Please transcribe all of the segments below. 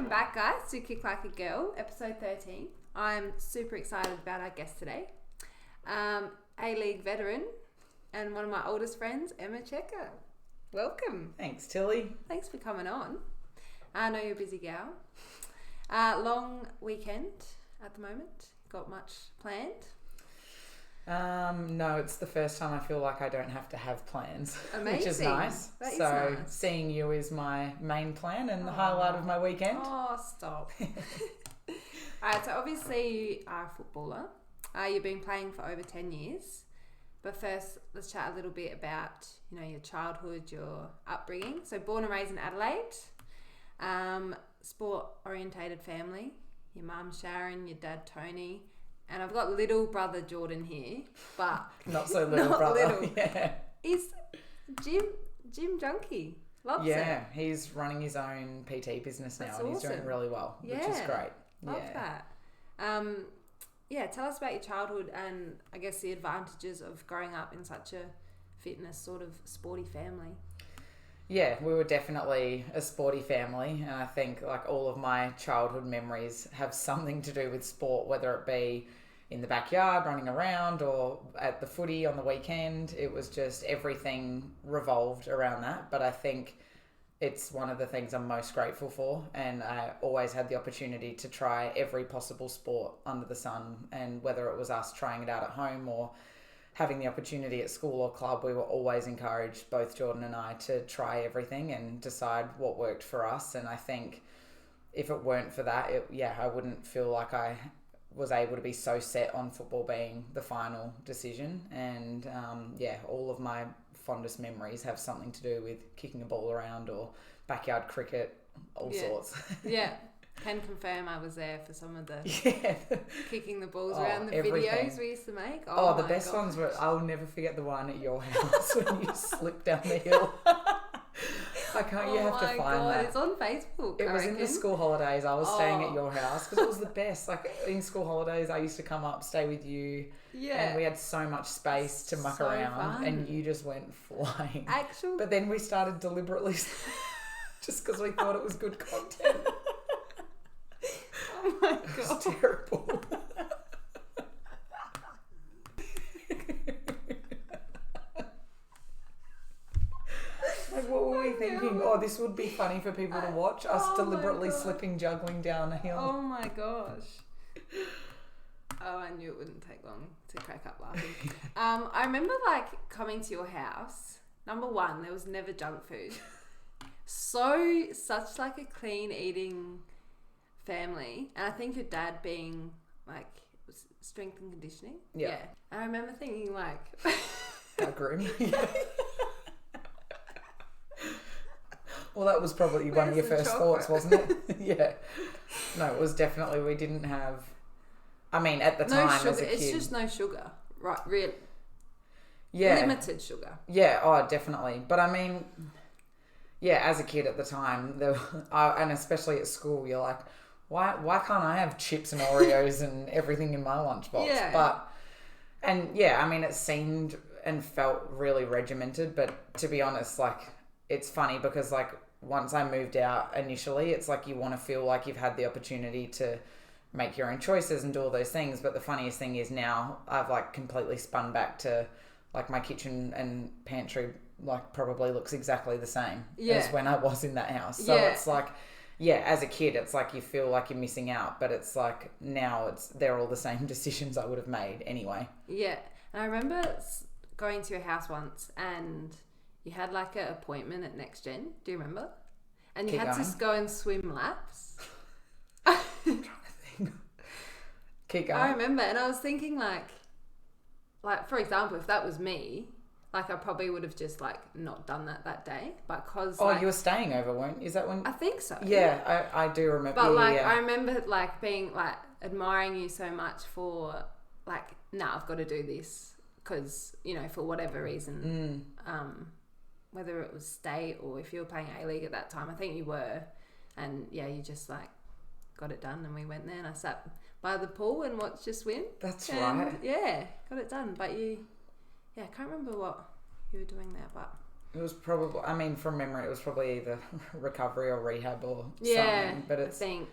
Welcome back, guys, to Kick Like a Girl, episode 13. I'm super excited about our guest today. A-League veteran and one of my oldest friends, Emma Checker. Welcome. Thanks, Tilly. Thanks for coming on. I know you're a busy gal. Long weekend at the moment. Got much planned? No, it's the first time I feel like I don't have to have plans, Amazing. which is nice. That is so nice. Seeing you is my main plan and the highlight of my weekend. Oh, stop. Alright, so obviously you are a footballer. You've been playing for over 10 years. But first, let's chat a little bit about, your childhood, your upbringing. So born and raised in Adelaide. Sport-orientated family. Your mum Sharon, your dad Tony. And I've got little brother Jordan here, but Not so little not brother. little. Yeah. He's gym junkie. Loves it. Yeah, he's running his own PT business now. That's and he's doing awesome. really well, which is Yeah. great. Love yeah. that. Tell us about your childhood and I guess the advantages of growing up in such a fitness sort of sporty family. Yeah, we were definitely a sporty family, and I think like all of my childhood memories have something to do with sport, whether it be in the backyard running around or at the footy on the weekend. It was just everything revolved around that. But I think it's one of the things I'm most grateful for, and I always had the opportunity to try every possible sport under the sun, and whether it was us trying it out at home or having the opportunity at school or club, we were always encouraged, both Jordan and I, to try everything and decide what worked for us. And I think if it weren't for that, I wouldn't feel like I was able to be so set on football being the final decision. And all of my fondest memories have something to do with kicking a ball around or backyard cricket, all sorts. Yeah. Can confirm I was there for some of the kicking the balls around the everything. videos we used to make. The best ones were, I'll never forget the one at your house when you slipped down the hill. You have to find that. It's on Facebook. It was in the school holidays. I was staying at your house because it was the best. Like in school holidays, I used to come up, stay with you. Yeah. And we had so much space to muck around. Fun. And you just went flying. Actual. But then we started deliberately just because we thought it was good content. Oh my God. It was terrible. What were we thinking? Oh, this would be funny for people to watch. Us deliberately slipping, juggling down a hill. Oh my gosh. Oh, I knew it wouldn't take long to crack up laughing. I remember coming to your house. Number one, there was never junk food. Such a clean eating family. And I think your dad being strength and conditioning. Yeah. And I remember thinking How grim. Well, that was probably one of your first thoughts, wasn't it? Yeah. No, it was definitely, we didn't have, at the time sugar. as a kid. It's just no sugar. Right, real. Yeah. Limited sugar. Yeah, definitely. But as a kid at the time, and especially at school, you're like, why can't I have chips and Oreos and everything in my lunchbox? Yeah. It seemed and felt really regimented, but to be honest, it's funny because once I moved out initially, it's you want to feel like you've had the opportunity to make your own choices and do all those things. But the funniest thing is now I've completely spun back to my kitchen and pantry probably looks exactly the same as when I was in that house. So it's as a kid, it's you feel like you're missing out, but it's now they're all the same decisions I would have made anyway. Yeah. And I remember going to your house once and you had an appointment at Next Gen. Do you remember? And you had to go and swim laps. I'm trying to think. Keep going. I remember, and I was thinking for example, if that was me, I probably would have just not done that day, but cause you were staying over, weren't you? Is that when? I think so. Yeah, I do remember. But I remember being admiring you so much for I've got to do this because for whatever reason, whether it was state or if you were playing A-League at that time, I think you were, and you just got it done, and we went there and I sat by the pool and watched you swim. That's right. Yeah, got it done. But I can't remember what you were doing there, but It was probably, I mean, from memory, it was probably either recovery or rehab or Yeah, something. But I think.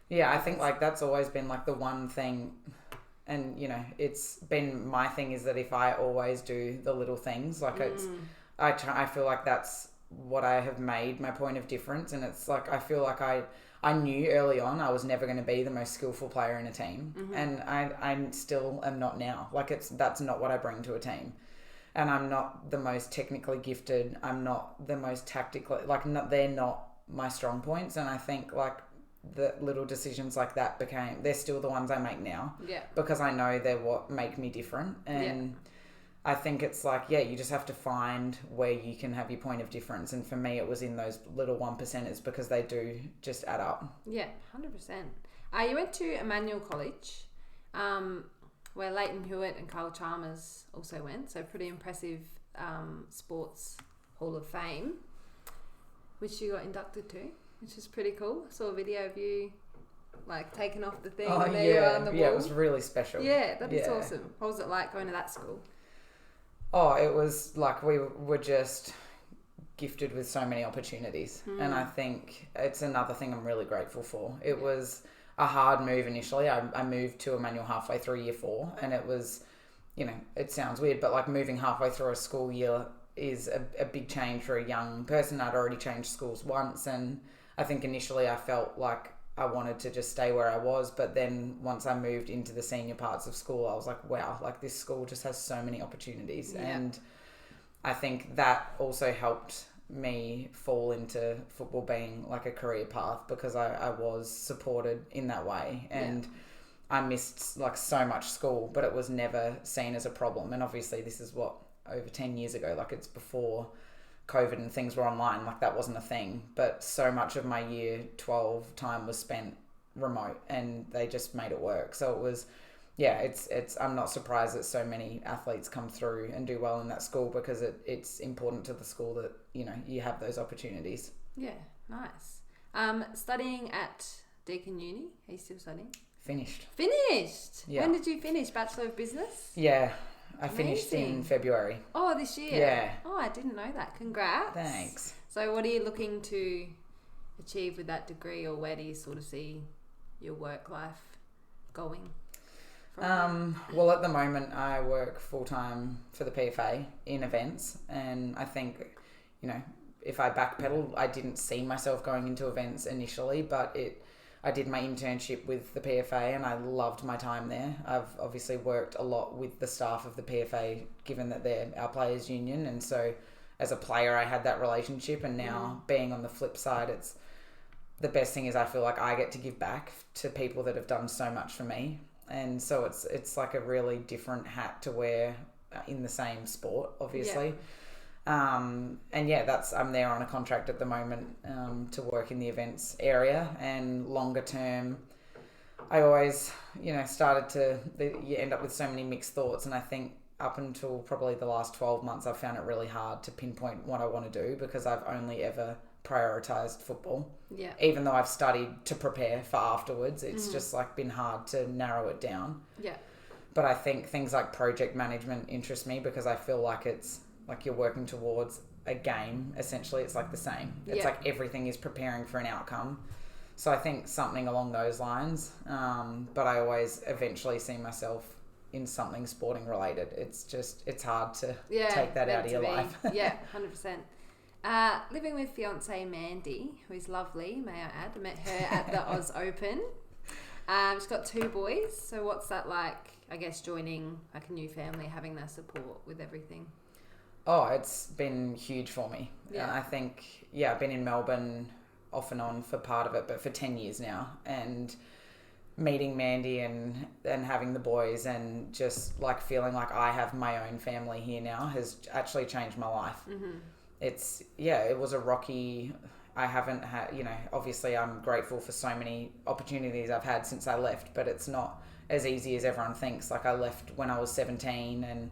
Yeah, I think like that's always been like the one thing, and you know, it's been my thing is that if I always do the little things, like I feel like that's what I have made my point of difference, and it's like I feel like I knew early on I was never going to be the most skillful player in a team, and I still am not now. Like that's not what I bring to a team. And I'm not the most technically gifted. I'm not the most tactically, they're not my strong points. And I think like the little decisions like that they're still the ones I make now. Yeah. Because I know they're what make me different. And I think it's like, you just have to find where you can have your point of difference. And for me, it was in those little 1%ers because they do just add up. Yeah, 100%. You went to Emmanuel College. Where Leighton Hewitt and Carl Chalmers also went. So pretty impressive sports hall of fame, which you got inducted to, which is pretty cool. I saw a video of you like taking off the thing and there you are on the wall. Yeah, it was really special. Yeah, that is awesome. What was it like going to that school? Oh, it was like we were just gifted with so many opportunities. And I think it's another thing I'm really grateful for. It was a hard move initially. I moved to Emmanuel halfway through year 4, and it was, you know, it sounds weird, but like moving halfway through a school year is a big change for a young person. I'd already changed schools once, and I think initially I felt like I wanted to just stay where I was, but then once I moved into the senior parts of school, I was like, wow, like this school just has so many opportunities. And I think that also helped me fall into football being like a career path because I was supported in that way, and I missed like so much school, but it was never seen as a problem. And obviously this is what, over 10 years ago, like it's before COVID and things were online, like that wasn't a thing, but so much of my year 12 time was spent remote and they just made it work. So it was, it's I'm not surprised that so many athletes come through and do well in that school because it's important to the school that, you know, you have those opportunities. Yeah, nice. Studying at Deakin Uni, are you still studying? Finished? Yeah. When did you finish? Bachelor of Business? Yeah, I finished in February. Oh, this year? Yeah. Oh, I didn't know that. Congrats. Thanks. So what are you looking to achieve with that degree, or where do you sort of see your work life going? Well, at the moment I work full-time for the PFA in events, and I think, you know, if I backpedal, I didn't see myself going into events initially, but I did my internship with the PFA and I loved my time there. I've obviously worked a lot with the staff of the PFA, given that they're our players' union, and so as a player I had that relationship, and now being on the flip side, it's the best thing is I feel like I get to give back to people that have done so much for me. And so it's like a really different hat to wear in the same sport, obviously. I'm there on a contract at the moment to work in the events area, and longer term, I always, you know, you end up with so many mixed thoughts, and I think up until probably the last 12 months, I've found it really hard to pinpoint what I want to do because I've only ever prioritized football. Yeah. Even though I've studied to prepare for afterwards, it's just like been hard to narrow it down. Yeah. But I think things like project management interest me because I feel like it's like you're working towards a game. Essentially, it's like the same. It's like everything is preparing for an outcome. So I think something along those lines. But I always eventually see myself in something sporting related. It's hard to take that out of your life. 100%. Living with fiance Mandy, who is lovely, may I add. I met her at the Oz Open. She's got 2 boys. So what's that like, I guess, joining like a new family, having that support with everything? Oh, it's been huge for me. Yeah. I think, I've been in Melbourne off and on for part of it, but for 10 years now. And meeting Mandy and having the boys and just like feeling like I have my own family here now has actually changed my life. Mm-hmm. It was a rocky, I haven't had, you know, obviously I'm grateful for so many opportunities I've had since I left, but it's not as easy as everyone thinks. Like I left when I was 17, and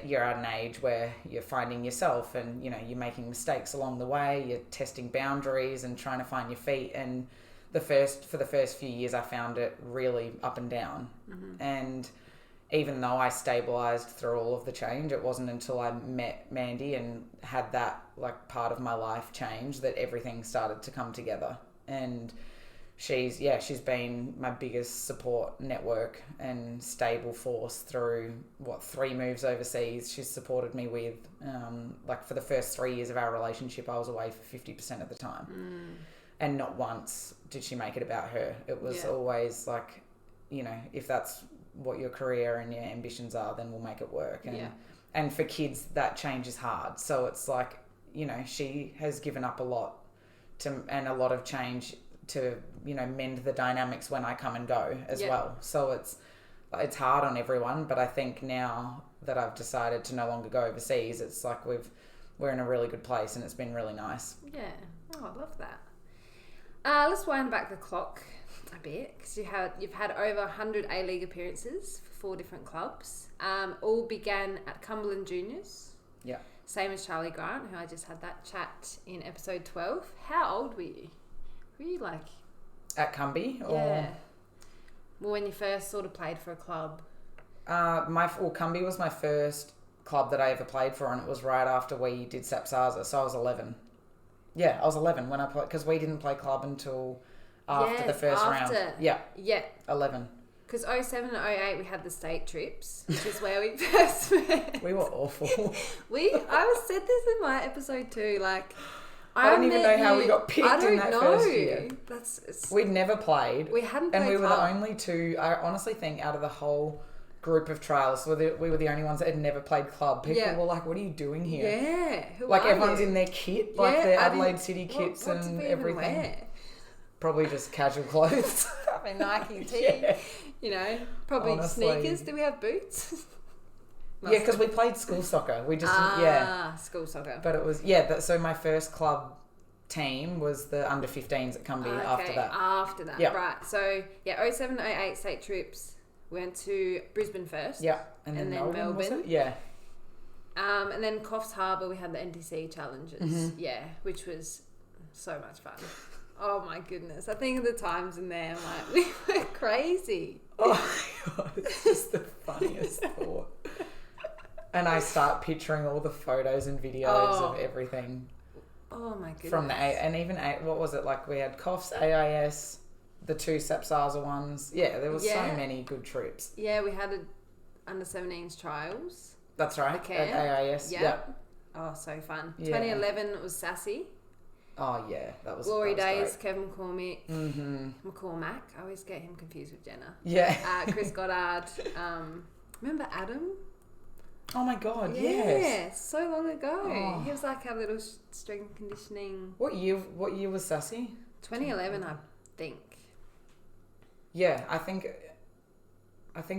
you're at an age where you're finding yourself and, you know, you're making mistakes along the way, you're testing boundaries and trying to find your feet. And for the first few years I found it really up and down. Mm-hmm. And even though I stabilised through all of the change, it wasn't until I met Mandy and had that like part of my life change that everything started to come together. And she's been my biggest support network and stable force through 3 moves overseas. She's supported me with like for the first 3 years of our relationship, I was away for 50% of the time. And not once did she make it about her. It was always like, you know, if that's what your career and your ambitions are, then we'll make it work. And for kids, that change is hard. So it's like, you know, she has given up a lot and a lot of change to, you know, mend the dynamics when I come and go as well. So it's hard on everyone, but I think now that I've decided to no longer go overseas, it's like we're in a really good place and it's been really nice. Yeah. Oh, I love that. Let's wind back the clock a bit, because you've had over 100 A-League appearances for 4 different clubs. All began at Cumberland Juniors. Yeah. Same as Charlie Grant, who I just had that chat in episode 12. How old were you? Were you like... At Cumbie? Yeah. Well, when you first sort of played for a club. Cumbie was my first club that I ever played for, and it was right after we did Sapsaza, so I was 11. Yeah, I was 11 when I played, because we didn't play club until... After the first round. Yeah. 11. Because 07 and 08 we had the state trips, which is where we first met. We were awful. I said this in my episode too, like... I don't even know how we got picked in that first year. We'd never played. We hadn't played and we were club. the only two, I honestly think, out of the whole group of trials, we were the only ones that had never played club. People were like, what are you doing here? Yeah. Who like are everyone's you? in their kit, like their Adelaide City kits and everything. Wear? Probably just casual clothes. Probably Nike tee. You know, probably honestly. Sneakers. Do we have boots? Yeah, because we played school soccer. We just school soccer. But it was so my first club team was the under 15s at Cumbie after that. After that, right. So 07, 08 state trips. Went to Brisbane first. Yeah, and then Melbourne. Was it? Yeah. And then Coffs Harbour, we had the NTC challenges. Yeah, which was so much fun. Oh my goodness. I think of the times in there, I'm like, we were crazy. Oh my God, it's just the funniest thought. And I start picturing all the photos and videos of everything. Oh my goodness. From the what was it? Like we had Coffs, AIS, the 2 Sapsaza ones. Yeah, there was so many good trips. Yeah, we had under 17s trials. That's right. At AIS. Yep. Oh, so fun. Yeah. 2011 it was Sassy. Oh yeah, that was Glory Days. Great. Kevin McCormack. I always get him confused with Jenna. Yeah. Chris Goddard. Remember Adam? Oh my God, yeah, yes. So long ago. Oh. He was like our little strength conditioning. What year was Sassy? 2011, I think. Yeah, I think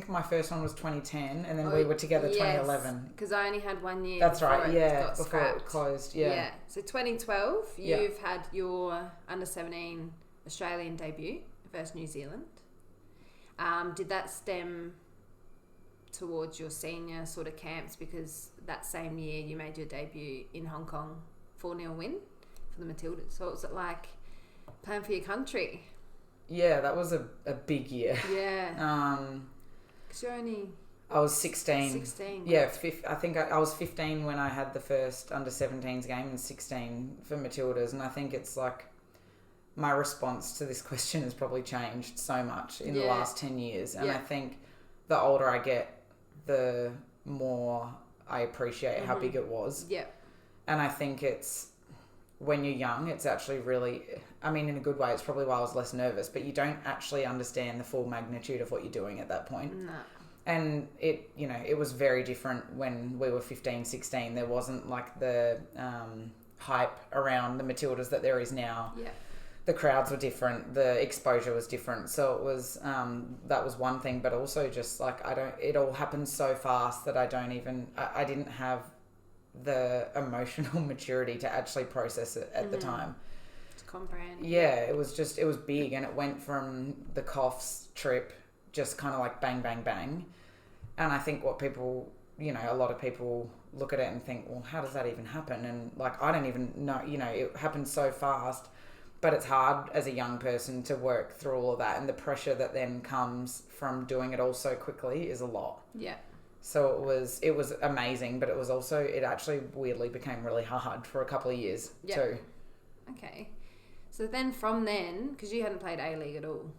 my first one was 2010, and then we were together 2011. Because I only had 1 year. That's right. Before Before it closed. Yeah. Yeah. So 2012, you've had your under 17 Australian debut versus New Zealand. Did that stem towards your senior sort of camps, because that same year you made your debut in Hong Kong, 4-0 win for the Matildas? So it was like playing for your country. Yeah, that was a big year. Yeah. Because you're only... I was 16. 16. Yeah, I think I was 15 when I had the first under 17s game, and 16 for Matildas. And I think it's like my response to this question has probably changed so much in the last 10 years. And I think the older I get, the more I appreciate how big it was. Yeah. And I think it's, when you're young, it's actually really, I mean, in a good way, it's probably why I was less nervous, but you don't actually understand the full magnitude of what you're doing at that point. No. And it was very different when we were 15, 16. There wasn't like the hype around the Matildas that there is now. Yeah. The crowds were different. The exposure was different. So it was, that was one thing, but also just like, it all happened so fast that I didn't have the emotional maturity to actually process it at the time. To comprehend. Yeah, it was big, and it went from the Coffs trip just kind of like bang, bang, bang. And I think what people, a lot of people look at it and think, well, how does that even happen? And like, I don't even know, it happened so fast. But it's hard as a young person to work through all of that, and the pressure that then comes from doing it all so quickly is a lot. Yeah. So it was amazing, but it actually weirdly became really hard for a couple of years too. Okay. So then from then, because you hadn't played A-League at all.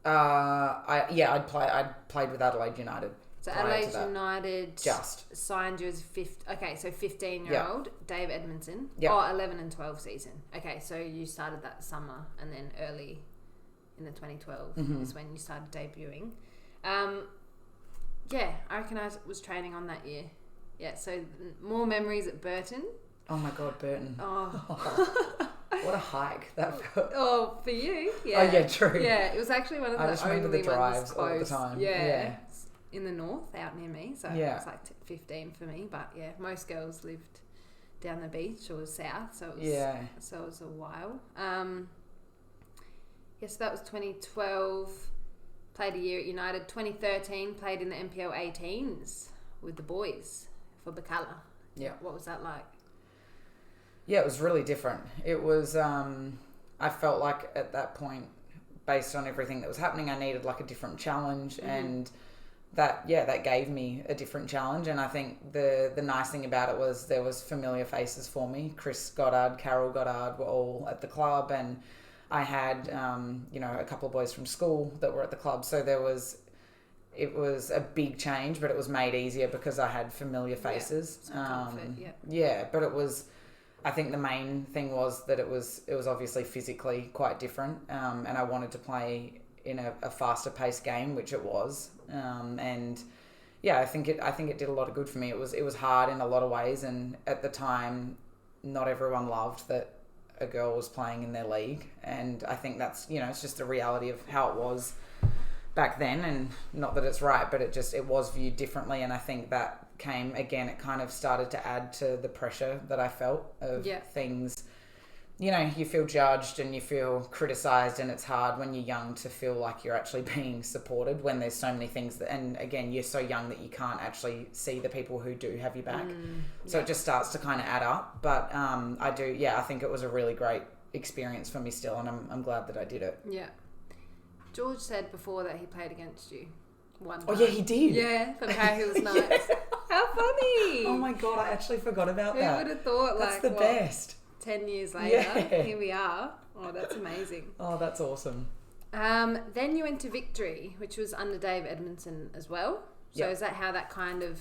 I'd played with Adelaide United. So Adelaide United just signed you as 15-year-old Dave Edmondson. Yep. 11 and 12 season. Okay, so you started that summer, and then early in the 2012 is when you started debuting. I reckon I was training on that year. Yeah, so more memories at Burton. Oh my God, Burton. Oh. What a hike that felt. Oh, for you? Yeah. Oh, yeah, true. Yeah, it was actually one of the only ones close. I just remember the drives all the time. Yeah. In the north, out near me. So it was like 15 for me. But yeah, most girls lived down the beach or south. So it was a while. So that was 2012. Played a year at United. 2013, played in the NPL 18s with the boys for Bacala. Yeah. What was that like? Yeah, it was really different. It was, I felt like at that point, based on everything that was happening, I needed like a different challenge, and that gave me a different challenge. And I think the nice thing about it was there was familiar faces for me. Chris Goddard, Carol Goddard were all at the club, and I had, a couple of boys from school that were at the club. So it was a big change, but it was made easier because I had familiar faces. But it was, I think the main thing was that it was obviously physically quite different, and I wanted to play in a faster paced game, which it was, I think it did a lot of good for me. It was hard in a lot of ways, and at the time, not everyone loved that a girl was playing in their league, and I think that's it's just the reality of how it was back then, and not that it's right, but it was viewed differently, and I think that came again, it kind of started to add to the pressure that I felt of things. You feel judged and you feel criticised, and it's hard when you're young to feel like you're actually being supported when there's so many things and again, you're so young that you can't actually see the people who do have your back. So it just starts to kind of add up. But I think it was a really great experience for me still, and I'm glad that I did it. Yeah. George said before that he played against you one time. Oh, yeah, he did. Yeah, for the Power Hills Knights. How funny. Oh, my God, I actually forgot about that. Who would have thought, that's the best. 10 years later, here we are. Oh, that's amazing. Oh, that's awesome. Then you went to Victory, which was under Dave Edmondson as well. So is that how that kind of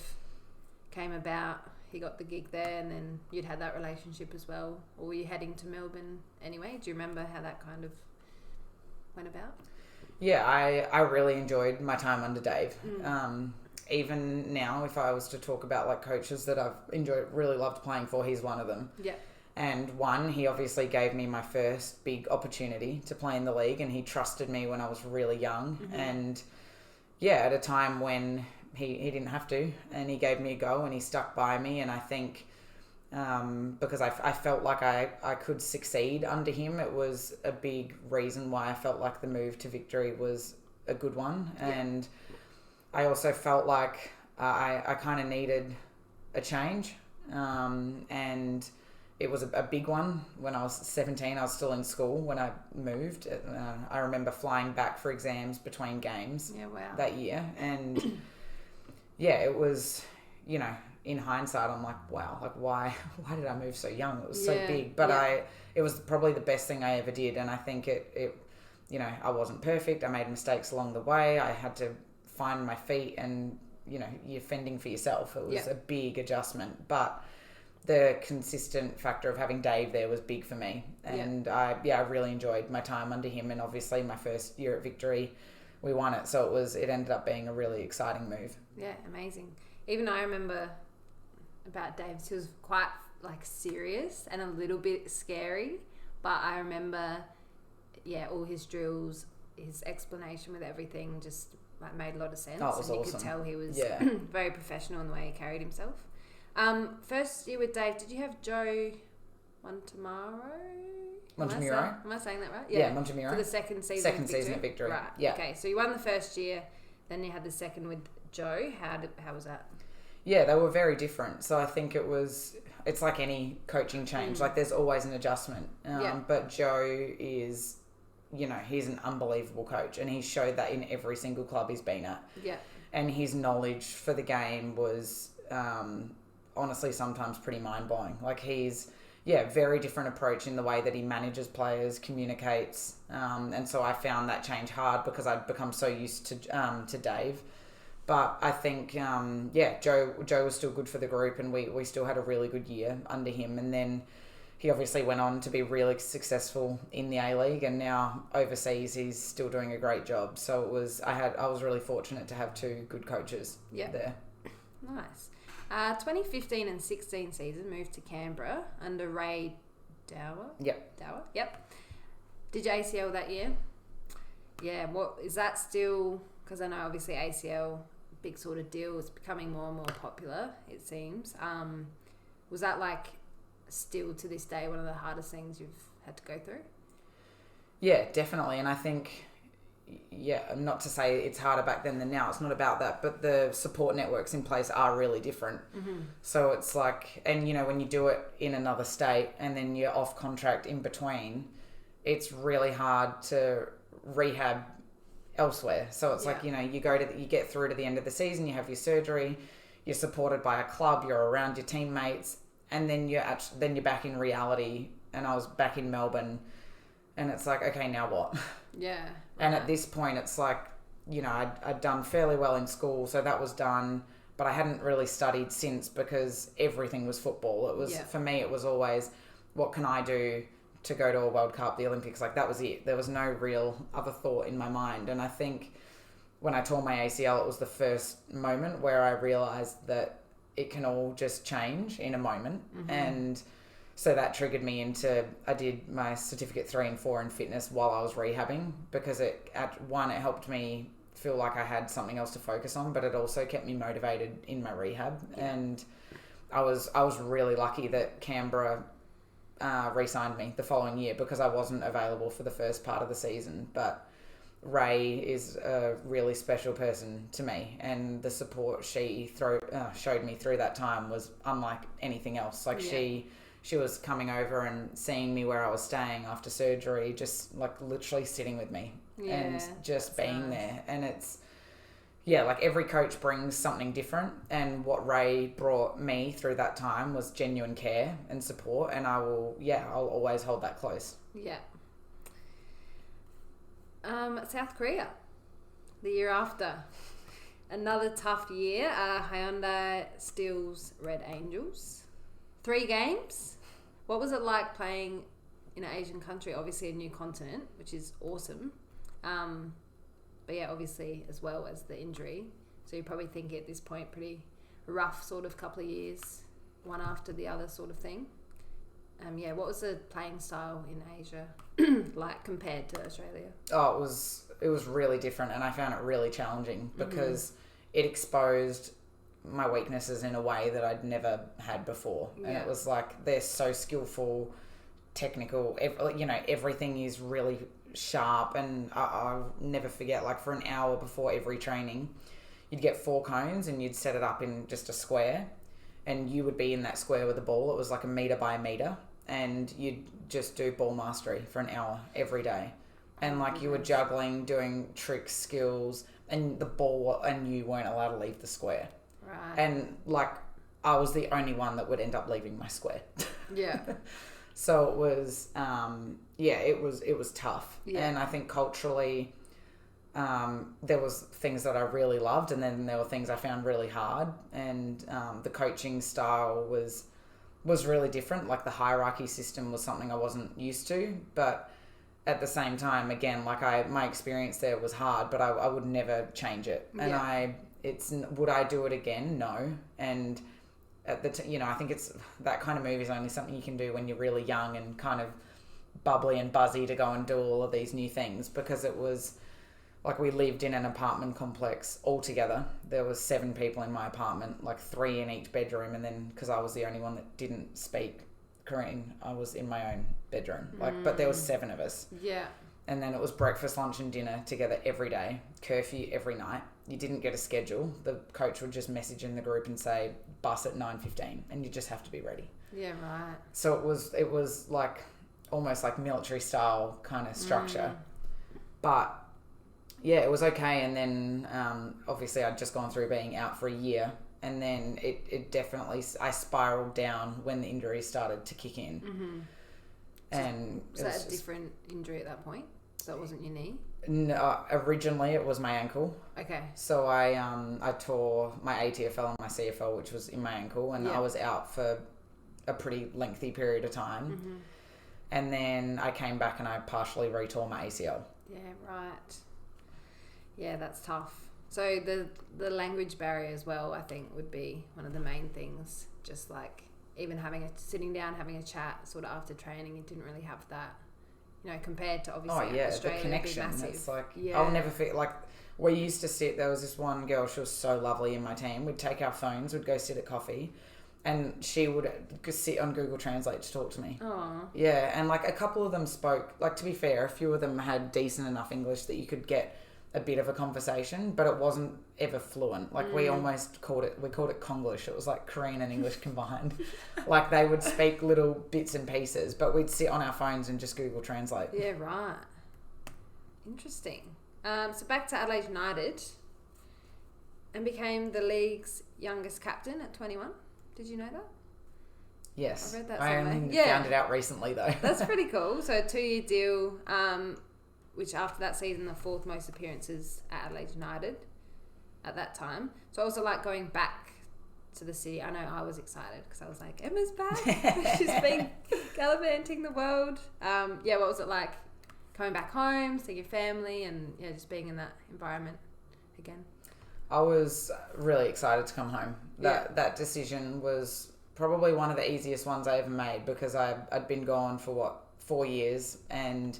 came about? He got the gig there, and then you'd had that relationship as well? Or were you heading to Melbourne anyway? Do you remember how that kind of went about? Yeah, I really enjoyed my time under Dave. Even now, if I was to talk about like coaches that I've really loved playing for, he's one of them. Yeah. And he obviously gave me my first big opportunity to play in the league, and he trusted me when I was really young. And at a time when he didn't have to, and he gave me a go, and he stuck by me. And I think because I felt like I could succeed under him, it was a big reason why I felt like the move to Victory was a good one. And I also felt like I kind of needed a change, and it was a big one. When I was 17, I was still in school when I moved. I remember flying back for exams between games that year. And it was, in hindsight, I'm like, wow, like why did I move so young? It was so big. But it was probably the best thing I ever did. And I think it I wasn't perfect. I made mistakes along the way. I had to find my feet, and, you're fending for yourself. It was a big adjustment. But the consistent factor of having Dave there was big for me. And I really enjoyed my time under him. And obviously my first year at Victory, we won it. So it ended up being a really exciting move. Yeah, amazing. Even I remember about Dave, he was quite like serious and a little bit scary. But I remember, all his drills, his explanation with everything just like made a lot of sense. Oh, it was and awesome. You could tell he was very professional in the way he carried himself. First year with Dave, did you have Joe Montemuro? Am I saying that right? Yeah, Montemuro. For the second season. Second season at Victory. Right. Yeah. Okay, so you won the first year, then you had the second with Joe. How was that? Yeah, they were very different. So I think it was it's like any coaching change. Like there's always an adjustment. But Joe is, he's an unbelievable coach, and he showed that in every single club he's been at. Yeah. And his knowledge for the game was honestly sometimes pretty mind-blowing. Like he's, very different approach in the way that he manages players, communicates. And so I found that change hard because I'd become so used to Dave. But I think, Joe was still good for the group, and we still had a really good year under him. And then he obviously went on to be really successful in the A-League, and now overseas he's still doing a great job. So I was really fortunate to have two good coaches there. Nice. 2015 and 16 season moved to Canberra under Ray Dower. Yep. Did you ACL that year? Yeah. What is that still? Because I know obviously ACL, big sort of deal, is becoming more and more popular, it seems. Was that like still to this day one of the hardest things you've had to go through? Yeah, definitely. And I think, not to say it's harder back then than now, it's not about that, but the support networks in place are really different. So it's like, and when you do it in another state and then you're off contract in between, it's really hard to rehab elsewhere. So it's like, you get through to the end of the season, you have your surgery, you're supported by a club, you're around your teammates, and then you're back in reality. And I was back in Melbourne, and it's like, okay, now what? Yeah. And at this point, it's like, I'd done fairly well in school, so that was done, but I hadn't really studied since because everything was football. It was, for me, it was always, what can I do to go to a World Cup, the Olympics? Like, that was it. There was no real other thought in my mind. And I think when I tore my ACL, it was the first moment where I realised that it can all just change in a moment. And so that triggered me into, I did my certificate 3 and 4 in fitness while I was rehabbing, because it helped me feel like I had something else to focus on, but it also kept me motivated in my rehab. And I was really lucky that Canberra re-signed me the following year, because I wasn't available for the first part of the season. But Ray is a really special person to me, and the support she showed me through that time was unlike anything else. Like she was coming over and seeing me where I was staying after surgery, just like literally sitting with me and just being there. And it's, like every coach brings something different. And what Ray brought me through that time was genuine care and support. And I'll always hold that close. Yeah. South Korea, the year after. Another tough year. Hyundai Steel's Red Angels. 3 games. What was it like playing in an Asian country? Obviously a new continent, which is awesome. But obviously as well as the injury. So you probably think at this point pretty rough sort of couple of years, one after the other sort of thing. What was the playing style in Asia like compared to Australia? Oh, it was really different, and I found it really challenging because it exposed my weaknesses in a way that I'd never had before. And it was like, they're so skillful, technical, everything is really sharp. And I'll never forget, like for an hour before every training, you'd get 4 cones and you'd set it up in just a square, and you would be in that square with the ball. It was like a metre by a metre, and you'd just do ball mastery for an hour every day. And like you were juggling, doing tricks, skills, and the ball, and you weren't allowed to leave the square. Right. And like I was the only one that would end up leaving my square. Yeah. So it was, it was tough. Yeah. And I think culturally, there was things that I really loved, and then there were things I found really hard. And the coaching style was really different. Like the hierarchy system was something I wasn't used to, but at the same time, again, like my experience there was hard, but I would never change it. And would I do it again? No. And at the I think it's that kind of move is only something you can do when you're really young and kind of bubbly and buzzy to go and do all of these new things, because it was like we lived in an apartment complex all together. There was 7 people in my apartment, like 3 in each bedroom, and then because I was the only one that didn't speak Korean, I was in my own bedroom. But there was 7 of us. Yeah. And then it was breakfast, lunch and dinner together every day, curfew every night. You didn't get a schedule. The coach would just message in the group and say, bus at 9:15, and you just have to be ready. Yeah, right. So it was like almost like military style kind of structure. But yeah, it was okay. And then obviously I'd just gone through being out for a year, and then it definitely, I spiraled down when the injuries started to kick in. Mm-hmm. And was that a different injury at that point? So it wasn't your knee? No, originally it was my ankle. Okay. So I tore my ATFL and my CFL, which was in my ankle, and I was out for a pretty lengthy period of time. Mm-hmm. And then I came back and I partially retore my ACL. Yeah, right. Yeah, that's tough. So the language barrier as well, I think, would be one of the main things. Just like even sitting down, having a chat sort of after training, you didn't really have that. You know, compared to obviously Australia, the connection. it'd be massive. It's like, I'll never feel like, we used to sit, there was this one girl, she was so lovely in my team. We'd take our phones, we'd go sit at coffee, and she would sit on Google Translate to talk to me. Oh. Yeah, and like a couple of them spoke, like to be fair, a few of them had decent enough English that you could get a bit of a conversation, but it wasn't ever fluent. Like we called it Konglish. It was like Korean and English combined. Like they would speak little bits and pieces, but we'd sit on our phones and just Google Translate. Yeah, right. Interesting. So back to Adelaide United, and became the league's youngest captain at 21. Did you know that? Yes. I read that I somewhere. only found it out recently though. That's pretty cool. So a 2-year deal, which after that season, the 4th most appearances at Adelaide United at that time. So also like going back to the city. I know I was excited because I was like, Emma's back. She's been gallivanting the world. What was it like coming back home, seeing your family, and just being in that environment again? I was really excited to come home. That decision was probably one of the easiest ones I ever made, because I'd been gone for 4 years, and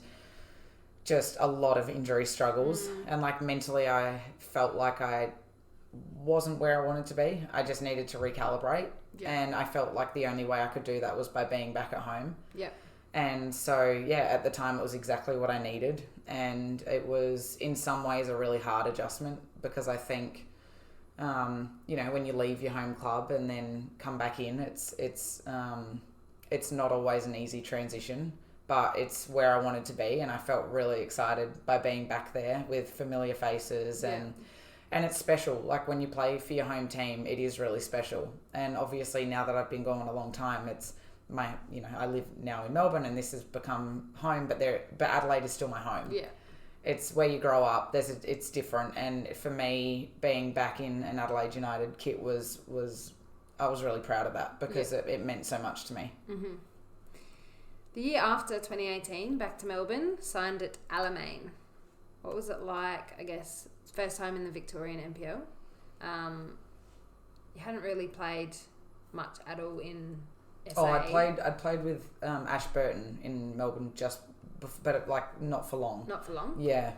just a lot of injury struggles, and like mentally I felt like I wasn't where I wanted to be. I just needed to recalibrate, and I felt like the only way I could do that was by being back at home. And so at the time it was exactly what I needed, and it was in some ways a really hard adjustment, because I think when you leave your home club and then come back in, it's not always an easy transition. But it's where I wanted to be, and I felt really excited by being back there with familiar faces, and it's special. Like when you play for your home team, it is really special. And obviously now that I've been gone a long time, it's I live now in Melbourne, and this has become home, but Adelaide is still my home. Yeah. It's where you grow up. It's different, and for me, being back in an Adelaide United kit was I was really proud of that, because it meant so much to me. Mm-hmm. The year after 2018, back to Melbourne, signed at Alamein. What was it like, I guess, first time in the Victorian NPL? You hadn't really played much at all in SA. I'd played with Ashburton in Melbourne but like not for long. Not for long? Yeah.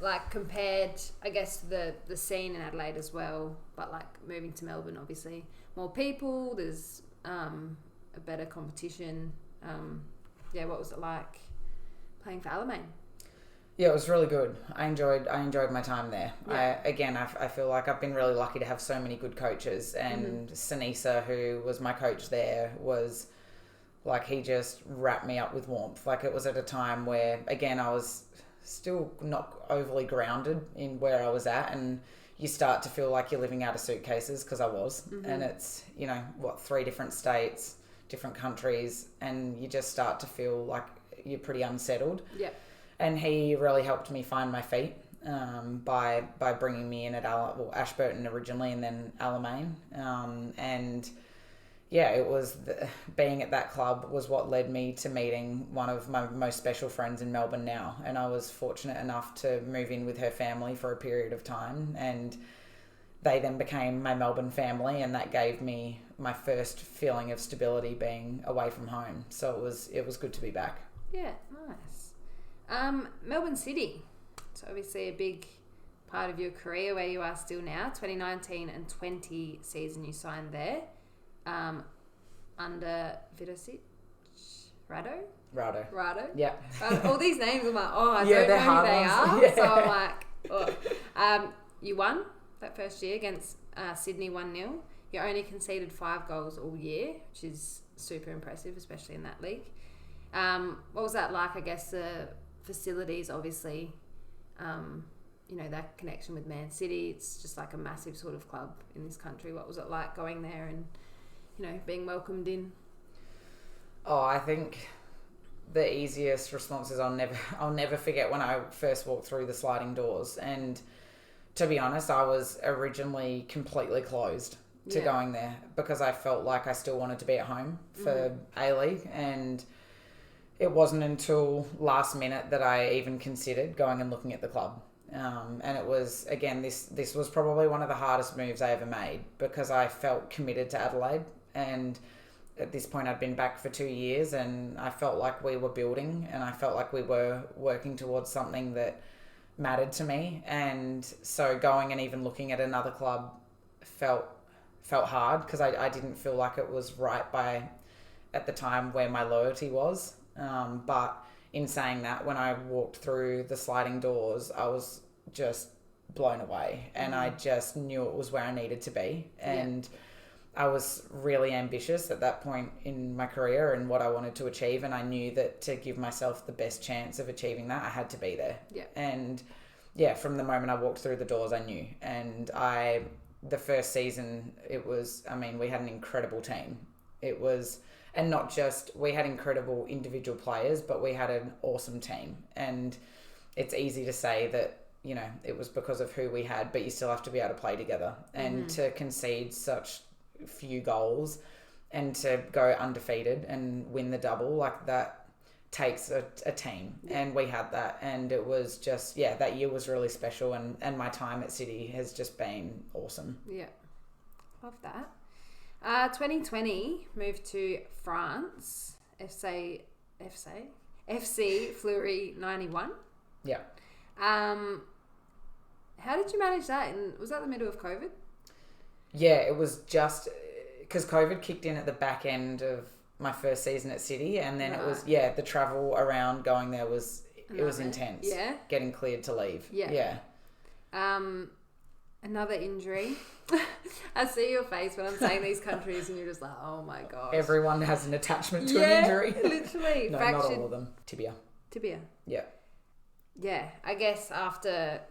Like compared, I guess, the scene in Adelaide as well, but like moving to Melbourne, obviously more people, there's a better competition. What was it like playing for Alamein? Yeah, it was really good. I enjoyed my time there. I feel like I've been really lucky to have so many good coaches, and Sinisa, who was my coach there, was like, he just wrapped me up with warmth. Like, it was at a time where, again, I was still not overly grounded in where I was at, and you start to feel like you're living out of suitcases, because I was. And it's 3 different states, different countries, and you just start to feel like you're pretty unsettled. Yeah. And he really helped me find my feet by bringing me in at Ashburton originally, and then Alamein. It was being at that club was what led me to meeting one of my most special friends in Melbourne now, and I was fortunate enough to move in with her family for a period of time, and they then became my Melbourne family, and that gave me my first feeling of stability being away from home. So it was good to be back. Yeah, nice. Melbourne City. So obviously a big part of your career where you are still now. 2019 and 20 season you signed there. Under Vidosic, Rado. Yeah. All these names, I'm like, I Yeah, don't they're know who hard they ones. are. Yeah. So I'm like, you won that first year against Sydney 1-0. You only conceded 5 goals all year, which is super impressive, especially in that league. What was that like? I guess the facilities, obviously, that connection with Man City. It's just like a massive sort of club in this country. What was it like going there and, being welcomed in? Oh, I think the easiest response is I'll never forget when I first walked through the sliding doors. And to be honest, I was originally completely closed to going there because I felt like I still wanted to be at home for A-League, and it wasn't until last minute that I even considered going and looking at the club. And it was, again, this was probably one of the hardest moves I ever made because I felt committed to Adelaide, and at this point I'd been back for 2 years and I felt like we were building and I felt like we were working towards something that mattered to me. And so going and even looking at another club felt hard because I didn't feel like it was right at the time where my loyalty was. But in saying that, when I walked through the sliding doors, I was just blown away and I just knew it was where I needed to be. And I was really ambitious at that point in my career and what I wanted to achieve. And I knew that to give myself the best chance of achieving that, I had to be there. Yeah. And from the moment I walked through the doors, I knew. And the first season, we had an incredible team. And not just, we had incredible individual players, but we had an awesome team. And it's easy to say that, it was because of who we had, but you still have to be able to play together. And to concede such few goals and to go undefeated and win the double, like that takes a team. And we had that. And it was just, that year was really special. And my time at City has just been awesome. Yeah. Love that. 2020 moved to France, FC Fleury 91. Yeah. How did you manage that? And was that the middle of COVID? Yeah, it was just because COVID kicked in at the back end of my first season at City, and then it was the travel around going there was intense. Yeah. Getting cleared to leave. Yeah. Another injury. I see your face when I'm saying these countries and you're just like, oh my gosh. Everyone has an attachment to an injury. Literally. No, not all of them. Tibia. Yeah. Yeah. I guess after,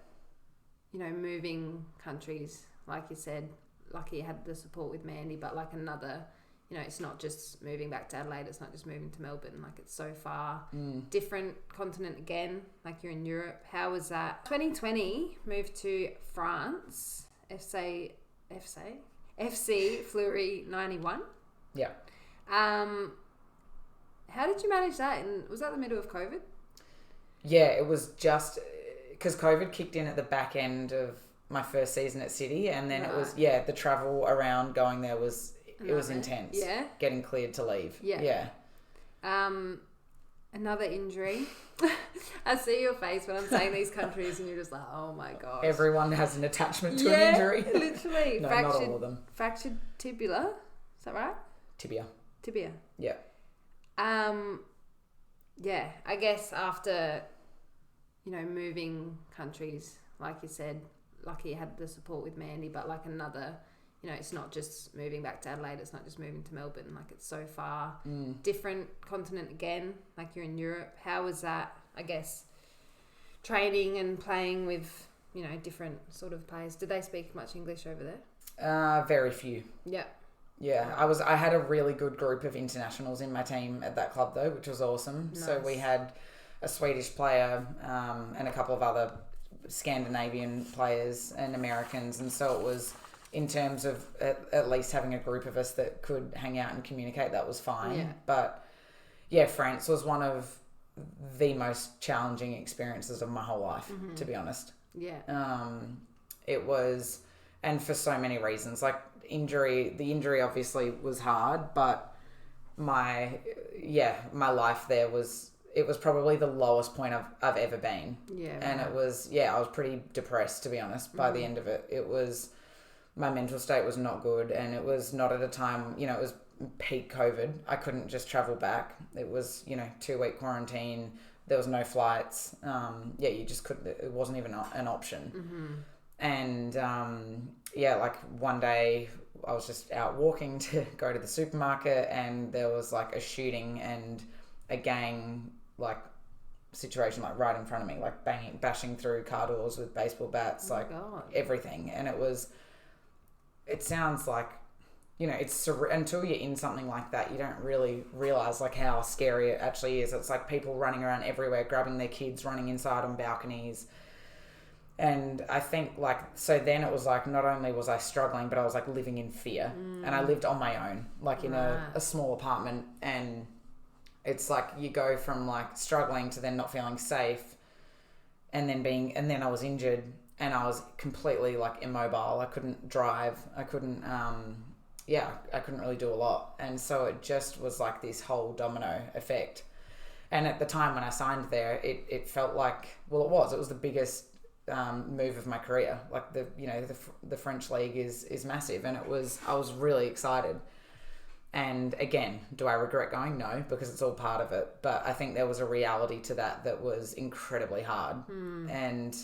moving countries, like you said, lucky you had the support with Mandy, but like another, it's not just moving back to Adelaide, it's not just moving to Melbourne, like it's so far. Different continent again, like you're in Europe. How was that? 2020 moved to France, FC Fleury 91. Yeah. How did you manage that? And was that the middle of COVID? Yeah, it was just because COVID kicked in at the back end of my first season at City, and then it was the travel around going there was intense. Yeah. Getting cleared to leave. Yeah. Another injury. I see your face when I'm saying these countries and you're just like, oh my gosh. Everyone has an attachment to an injury. Literally. No, not all of them. Fractured tibia. Is that right? Tibia. Yeah. I guess after, moving countries, like you said, lucky you had the support with Mandy, but like another, it's not just moving back to Adelaide, it's not just moving to Melbourne, like it's so far. Different continent again, like you're in Europe. How was that, I guess, training and playing with, different sort of players? Did they speak much English over there? Very few. Yeah. Yeah, I had a really good group of internationals in my team at that club though, which was awesome. Nice. So we had a Swedish player and a couple of other Scandinavian players and Americans, and so it was, in terms of at least having a group of us that could hang out and communicate, that was fine. Yeah. But France was one of the most challenging experiences of my whole life, to be honest. Yeah. It was, and for so many reasons, like the injury obviously was hard, but my life there was probably the lowest point I've ever been. Yeah. And it was, I was pretty depressed, to be honest, by the end of it. It was, my mental state was not good, and it was not at a time, it was peak COVID. I couldn't just travel back. It was, 2-week quarantine. There was no flights. You just couldn't. It wasn't even an option. And like one day I was just out walking to go to the supermarket, and there was like a shooting and a gang like situation like right in front of me, like bashing through car doors with baseball bats, everything. And it sounds like, it's until you're in something like that, you don't really realize like how scary it actually is. It's like people running around everywhere, grabbing their kids, running inside on balconies. And I think so then it was like, not only was I struggling, but I was like living in fear. And I lived on my own, like in a small apartment. And it's like you go from like struggling to then not feeling safe, and then I was injured, and I was completely like immobile. I couldn't drive. I couldn't really do a lot. And so it just was like this whole domino effect. And at the time when I signed there, it felt like, it was the biggest move of my career. Like the French league is massive, and I was really excited. And again, do I regret going? No, because it's all part of it. But I think there was a reality to that was incredibly hard. And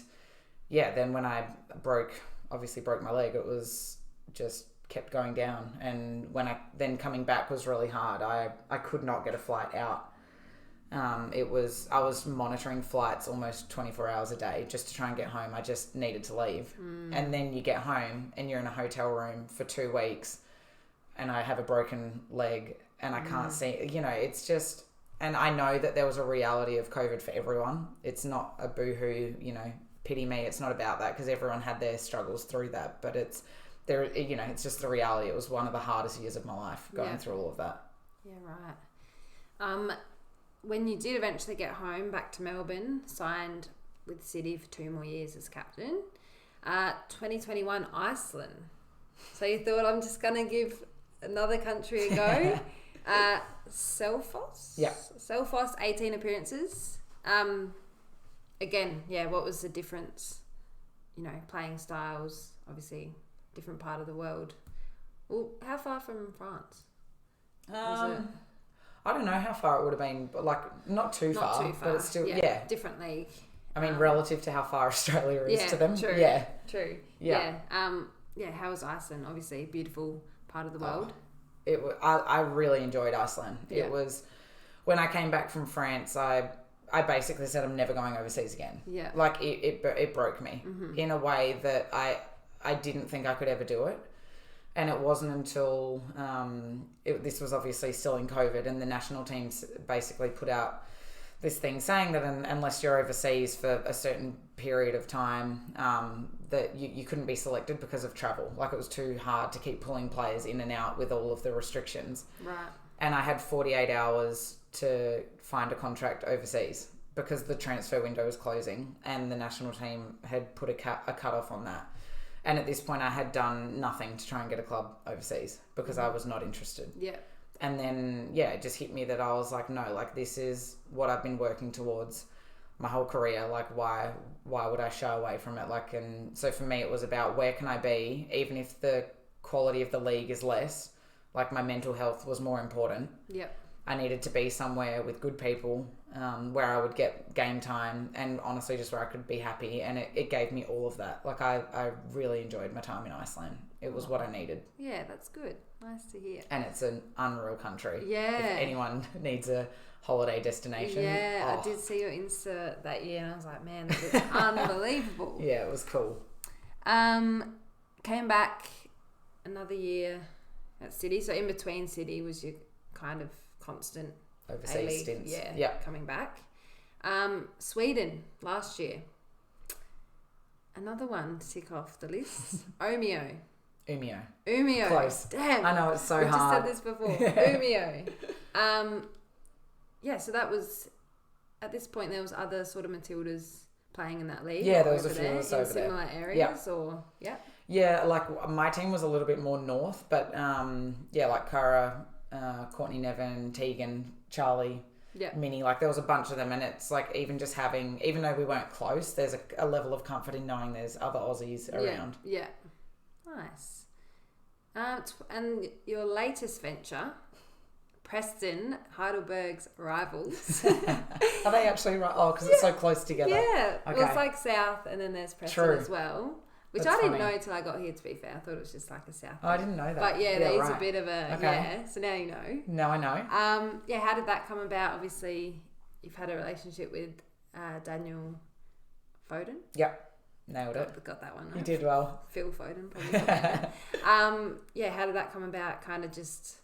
then when I broke my leg, it was just kept going down. And when then coming back was really hard. I could not get a flight out. I was monitoring flights almost 24 hours a day just to try and get home. I just needed to leave. And then you get home and you're in a hotel room for 2 weeks, and I have a broken leg and I can't see, it's just, and I know that there was a reality of COVID for everyone. It's not a boohoo, pity me. It's not about that, because everyone had their struggles through that, but it's just the reality. It was one of the hardest years of my life going through all of that. Yeah, right. When you did eventually get home back to Melbourne, signed with City for 2 more years as captain. 2021, Iceland. So you thought, I'm just going to give another country a go. Selfoss? Yeah. Selfoss, 18 appearances. Again, what was the difference? Playing styles, obviously, different part of the world. Well, how far from France? I don't know how far it would have been, but not too far, but it's still, different league. I mean, relative to how far Australia is to them. True. Yeah. True. Yeah. How was Iceland? Obviously, beautiful part of the world. I really enjoyed Iceland. Yeah. It was, when I came back from France, I basically said I'm never going overseas again. Yeah. Like it broke me in a way that I didn't think I could ever do it. And it wasn't until this was obviously still in COVID, and the national teams basically put out this thing saying that unless you're overseas for a certain period of time, that you couldn't be selected because of travel. Like, it was too hard to keep pulling players in and out with all of the restrictions. Right. And I had 48 hours to find a contract overseas because the transfer window was closing, and the national team had put a cut-off on that. And at this point, I had done nothing to try and get a club overseas because I was not interested. Yeah. And then, it just hit me that I was like, no, like, this is what I've been working towards my whole career. Like, why would I shy away from it? Like, and so for me, it was about where can I be, even if the quality of the league is less. Like, my mental health was more important. Yep. I needed to be somewhere with good people, where I would get game time, and honestly just where I could be happy. And it gave me all of that. Like, I really enjoyed my time in Iceland. It was what I needed. Yeah, that's good. Nice to hear. And it's an unreal country. Yeah. If anyone needs a holiday destination. Yeah, I did see your Insta that year, and I was like, man, that looks unbelievable. Yeah, it was cool. Came back another year at City. So in between City was your kind of constant overseas stints. Yeah, coming back. Sweden last year. Another one to tick off the list. Umeå. Close. Damn. I know, it's so we hard. just said this before. Umeå. So that was, at this point, there was other sort of Matildas playing in that league. Yeah, there was a few in over there. similar areas, or Yeah, like my team was a little bit more north, but like Cara, Courtney Nevin, Tegan, Charlie, Minnie, like there was a bunch of them, and it's like even though we weren't close, there's a level of comfort in knowing there's other Aussies around. Yeah. Nice. And your latest venture Preston, Heidelberg's rivals. Are they actually right? Oh, because it's so close together. Yeah. Okay. Well, it's like south and then there's Preston True. as well. Which That's I didn't funny. know till I got here, to be fair. I thought it was just like a south. Oh, I didn't know that. But yeah, there is right. a bit of a, Okay. so now you know. Now I know. Yeah, how did that come about? Obviously, you've had a relationship with Daniel Foden. Yep. Nailed it. Got that one right. You did well. Phil Foden, probably. Yeah, how did that come about? Kind of just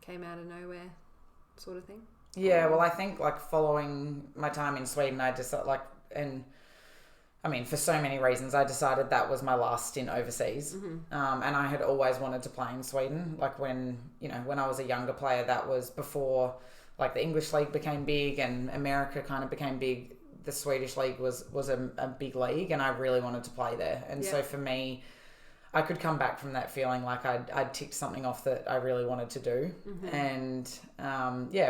came out of nowhere sort of thing? Yeah, well, I think like following my time in Sweden, I just for so many reasons, I decided that was my last stint overseas. Mm-hmm. And I had always wanted to play in Sweden. Like when I was a younger player, that was before like the English league became big and America kind of became big. The Swedish league was a big league and I really wanted to play there. And so for me, I could come back from that feeling like I'd ticked something off that I really wanted to do. Mm-hmm. And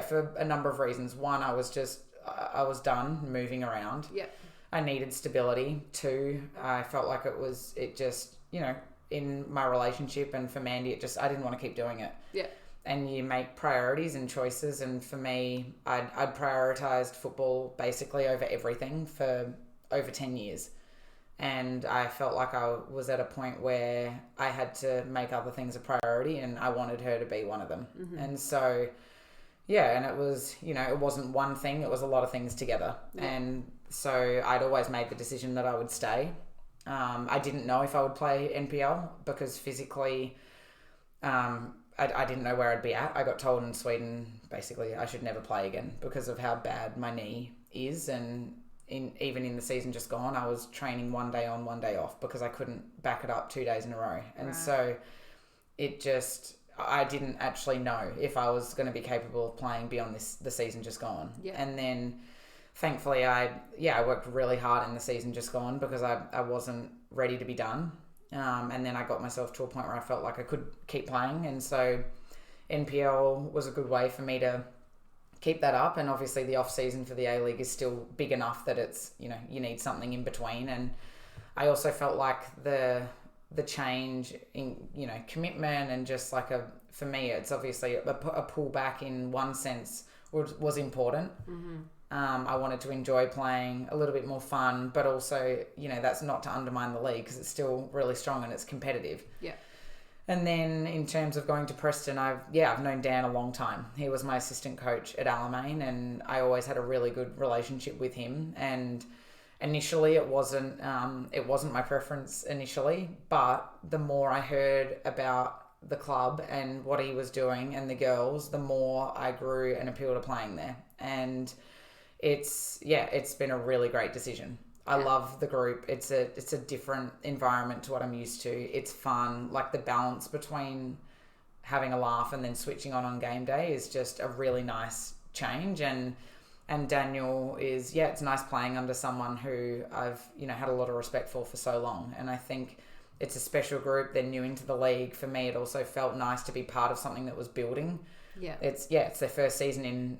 for a number of reasons. One, I was done moving around. Yeah. I needed stability. Two, I felt like in my relationship and for Mandy, I didn't want to keep doing it. Yeah. And you make priorities and choices. And for me, I'd prioritized football basically over everything for over 10 years. And I felt like I was at a point where I had to make other things a priority and I wanted her to be one of them. Mm-hmm. And so, and it was, it wasn't one thing, it was a lot of things together. Yeah. And so I'd always made the decision that I would stay. I didn't know if I would play NPL because physically, I didn't know where I'd be at. I got told in Sweden, basically, I should never play again because of how bad my knee is. And even in the season just gone, I was training one day on, one day off because I couldn't back it up 2 days in a row. And so I didn't actually know if I was going to be capable of playing beyond the season just gone. Yeah. And then thankfully I worked really hard in the season just gone because I wasn't ready to be done. And then I got myself to a point where I felt like I could keep playing. And so NPL was a good way for me to keep that up. And obviously the off season for the A-League is still big enough that it's, you need something in between. And I also felt like the change in, commitment and just like for me, it's obviously a pullback in one sense was important. Mm-hmm. I wanted to enjoy playing, a little bit more fun, but also, that's not to undermine the league because it's still really strong and it's competitive. Yeah. And then in terms of going to Preston, I've known Dan a long time. He was my assistant coach at Alamein and I always had a really good relationship with him. And initially it wasn't my preference initially, but the more I heard about the club and what he was doing and the girls, the more I grew an appeal to playing there. And it's been a really great decision. I love the group. It's a different environment to what I'm used to. It's fun. Like the balance between having a laugh and then switching on game day is just a really nice change. And Daniel is, it's nice playing under someone who I've, had a lot of respect for so long. And I think it's a special group. They're new into the league. For me, it also felt nice to be part of something that was building. Yeah. It's their first season in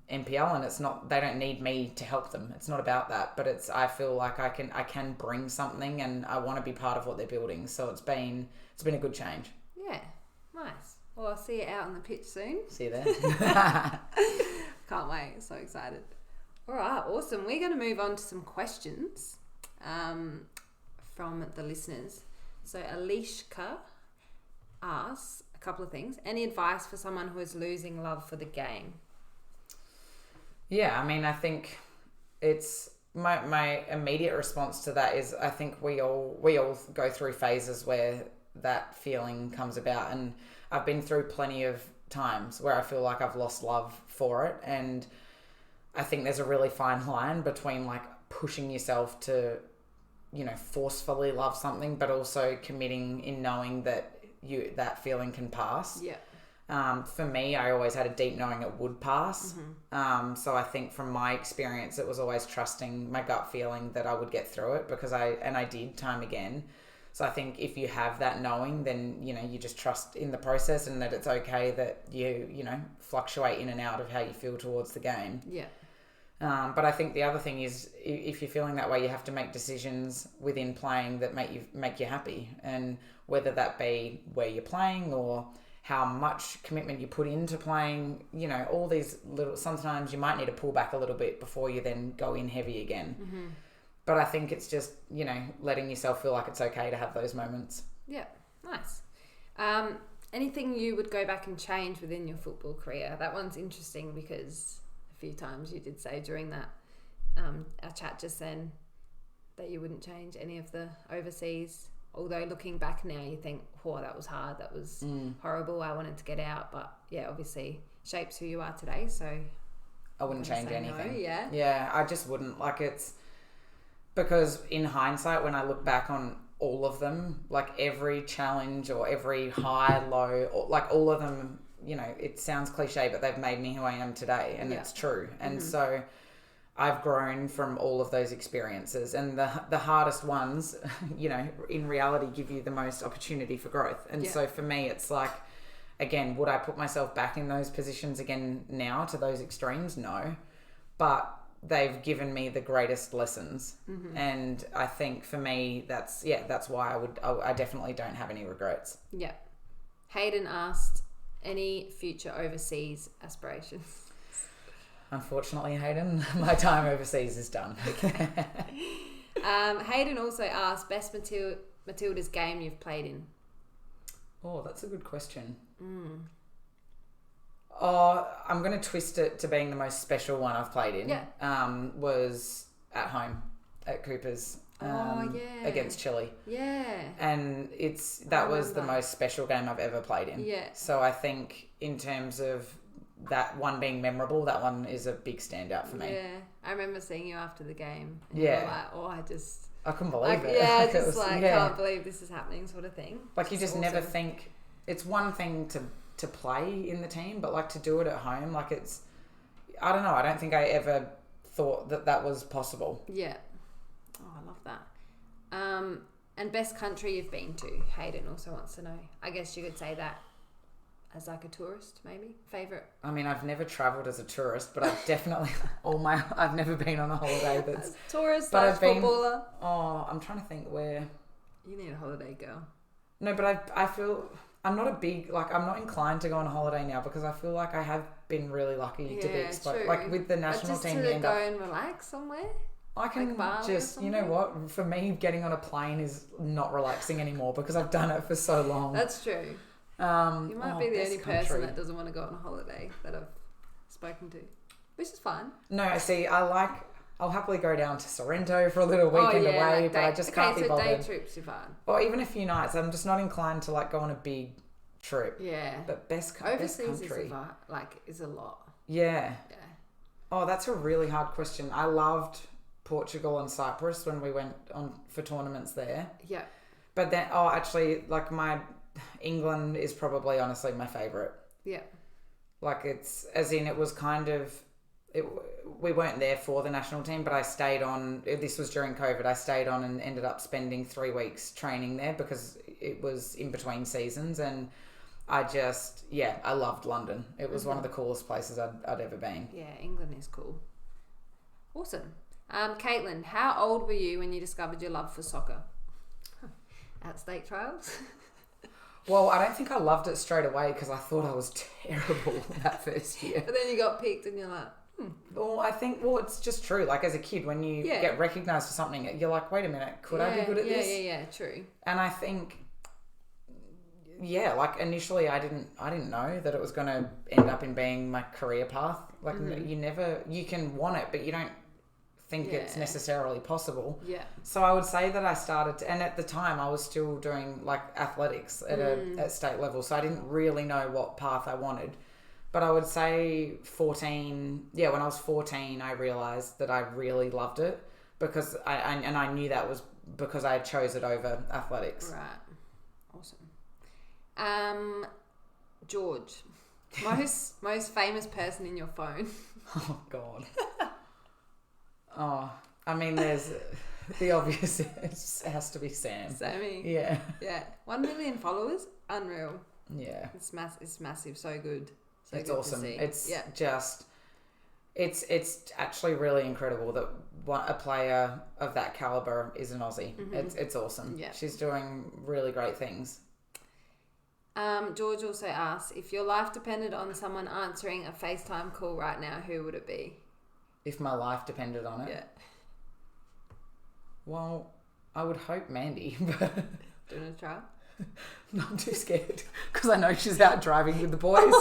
NPL and they don't need me to help them. It's not about that, but I feel like I can bring something and I want to be part of what they're building. So it's been a good change. Yeah. Nice. Well, I'll see you out on the pitch soon. See you there. Can't wait. So excited. All right. Awesome. We're going to move on to some questions from the listeners. So Alishka asks a couple of things. Any advice for someone who is losing love for the game? Yeah, I think it's my immediate response to that is I think we all go through phases where that feeling comes about, and I've been through plenty of times where I feel like I've lost love for it, and I think there's a really fine line between like pushing yourself to forcefully love something, but also committing in knowing that that feeling can pass. Yeah. For me, I always had a deep knowing it would pass. Mm-hmm. So I think from my experience, it was always trusting my gut feeling that I would get through it because I did time again. So I think if you have that knowing, then, you just trust in the process and that it's okay that you fluctuate in and out of how you feel towards the game. Yeah. But I think the other thing is if you're feeling that way, you have to make decisions within playing that make you happy. And whether that be where you're playing or how much commitment you put into playing, you know, all these little, sometimes you might need to pull back a little bit before you then go in heavy again. Mm-hmm. But I think it's just, you know, letting yourself feel like it's okay to have those moments. Yeah, nice. Anything you would go back and change within your football career? That one's interesting because a few times you did say during that our chat just then that you wouldn't change any of the overseas. Although looking back now, you think, "Oh, that was hard. That was horrible. I wanted to get out." But yeah, obviously shapes who you are today. So I wouldn't change anything. No, yeah. Yeah, I just wouldn't. Like, it's because in hindsight, when I look back on all of them, like every challenge or every high, low, or like all of them, you know, it sounds cliche, but they've made me who I am today, and it's true. And so I've grown from all of those experiences, and the hardest ones, you know, in reality give you the most opportunity for growth. And so for me, it's like, again, would I put myself back in those positions again now to those extremes? No, but they've given me the greatest lessons. And I think for me, that's why I definitely don't have any regrets. Yeah. Hayden asked, any future overseas aspirations? Unfortunately, Hayden, my time overseas is done. Hayden also asked, best Matildas game you've played in? Oh, that's a good question. Oh, I'm going to twist it to being the most special one I've played in. Yeah. Was at home at Cooper's against Chile. Yeah. And that was the most special game I've ever played in. Yeah. So I think in terms of that one being memorable, that one is a big standout for me. Yeah. I remember seeing you after the game. And Yeah. You were like, I couldn't believe it. Yeah, just can't believe this is happening sort of thing. Like you just never think, it's one thing to play in the team, but like to do it at home, like it's, I don't know, I don't think I ever thought that was possible. Yeah. Oh, I love that. And best country you've been to? Hayden also wants to know. I guess you could say that as like a tourist, maybe? Favourite? I mean, I've never travelled as a tourist, but I've definitely, I've never been on a holiday that's... As a tourist, but footballer? I'm trying to think where... You need a holiday, girl. No, but I feel... I'm not a big, like, I'm not inclined to go on a holiday now because I feel like I have been really lucky to be exposed. Like, with the national team, you end up... Just to go and relax somewhere? I can like just, you know what, for me, getting on a plane is not relaxing anymore because I've done it for so long. That's true. You might be the only person that doesn't want to go on a holiday that I've spoken to, which is fine. No, see, I'll happily go down to Sorrento for a little weekend away, but I just can't be bothered. Okay, so day trips are fine. Or even a few nights. I'm just not inclined to like go on a big trip. Yeah. But overseas is a lot. Yeah. Yeah. Oh, that's a really hard question. I loved Portugal and Cyprus when we went on for tournaments there. Yeah. But then, actually, like England is probably honestly my favourite. Yeah. Like it was kind of... we weren't there for the national team, but I stayed on. This was during COVID. I stayed on and ended up spending 3 weeks training there because it was in between seasons, and I loved London. It was one of the coolest places I'd ever been. Yeah, England is cool. Awesome. Caitlin, how old were you when you discovered your love for soccer? At state trials? Well, I don't think I loved it straight away because I thought I was terrible that first year. But then you got picked and you're like, Well, it's just true. Like as a kid, when you get recognised for something, you're like, wait a minute, could I be good at this? Yeah, true. And I think, like initially I didn't know that it was going to end up in being my career path. Like you can want it, but you don't think it's necessarily possible. Yeah. So I would say that I started and at the time I was still doing like athletics at state level. So I didn't really know what path I wanted. But I would say 14, when I was 14, I realised that I really loved it because I knew that was because I chose it over athletics. Right. Awesome. George, most famous person in your phone? Oh, God. I mean, there's the obvious, it has to be Sam. Sammy. Yeah. Yeah. 1 million followers? Unreal. Yeah. It's massive, so good. So it's good awesome. To see. It's just, it's actually really incredible that a player of that caliber is an Aussie. It's awesome. Yeah. She's doing really great things. George also asks, if your life depended on someone answering a FaceTime call right now, who would it be? If my life depended on it? Yeah. Well, I would hope Mandy, but... Do you want to try? No, I'm too scared because I know she's out driving with the boys.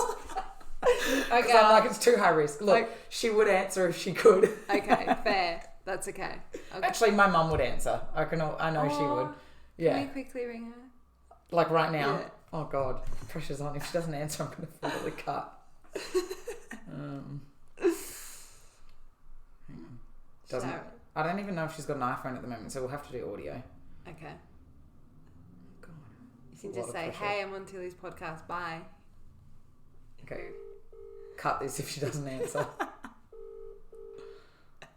Okay. I'm like, it's too high risk. Look, she would answer if she could. Okay, fair. That's okay. Actually, my mum would answer. I know she would. Yeah. Can we quickly ring her? Like right now? Yeah. Oh, God. Pressure's on. If she doesn't answer, I'm going to fully cut. Doesn't. Sharon. I don't even know if she's got an iPhone at the moment, so we'll have to do audio. Okay. God. You can just say, hey, I'm on Tilly's podcast. Bye. Okay. Cut this if she doesn't answer.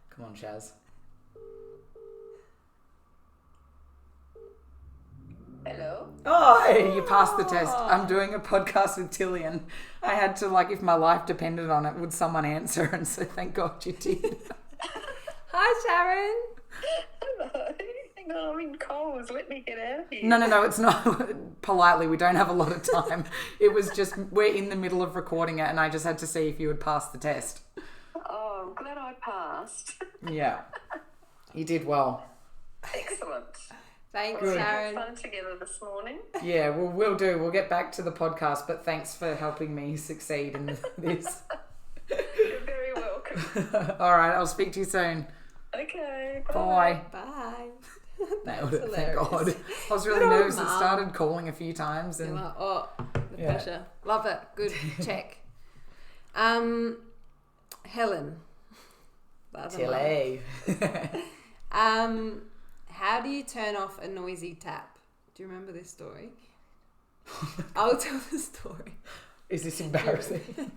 Come on, Shaz. Hello? Oh, hey, you passed the test. I'm doing a podcast with Tilly and I had to, like, if my life depended on it, would someone answer? And so thank God you did. Hi, Sharon. Hello. Hang on, I'm in Coles. Let me get out of here. No, it's not. Politely, we don't have a lot of time. It was just, we're in the middle of recording it and I just had to see if you would pass the test. Oh, I'm glad I passed. Yeah. You did well. Excellent. Thanks, We Sharon. had fun together this morning. Yeah, we'll do. We'll get back to the podcast, but thanks for helping me succeed in this. You're very welcome. All right, I'll speak to you soon. Okay, Bye. Bye. Nailed it, thank hilarious. God. I was really Good old nervous. It mum. started calling a few times. You're And like, oh, the Yeah. pressure. Love it. Good. Check. Helen. The other Tilly. how do you turn off a noisy tap? Do you remember this story? I'll tell the story. Is this embarrassing?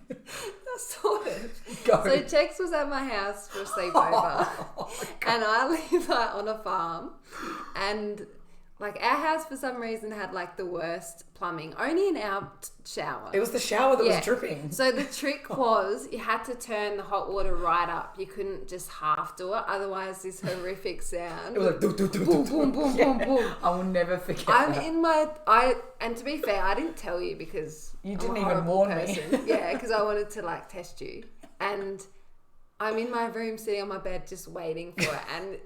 Sort of. Go. So Chex was at my house for a sleepover, and I live like on a farm, and like our house for some reason had like the worst plumbing, only in our shower. It was the shower that was dripping. So the trick was you had to turn the hot water right up. You couldn't just half do it, otherwise this horrific sound. It was like boom, boom, boom, boom, boom. I will never forget I'm that. in and to be fair, I didn't tell you because You I'm didn't a even horrible warn person. me. Yeah, because I wanted to like test you. And I'm in my room sitting on my bed just waiting for it, and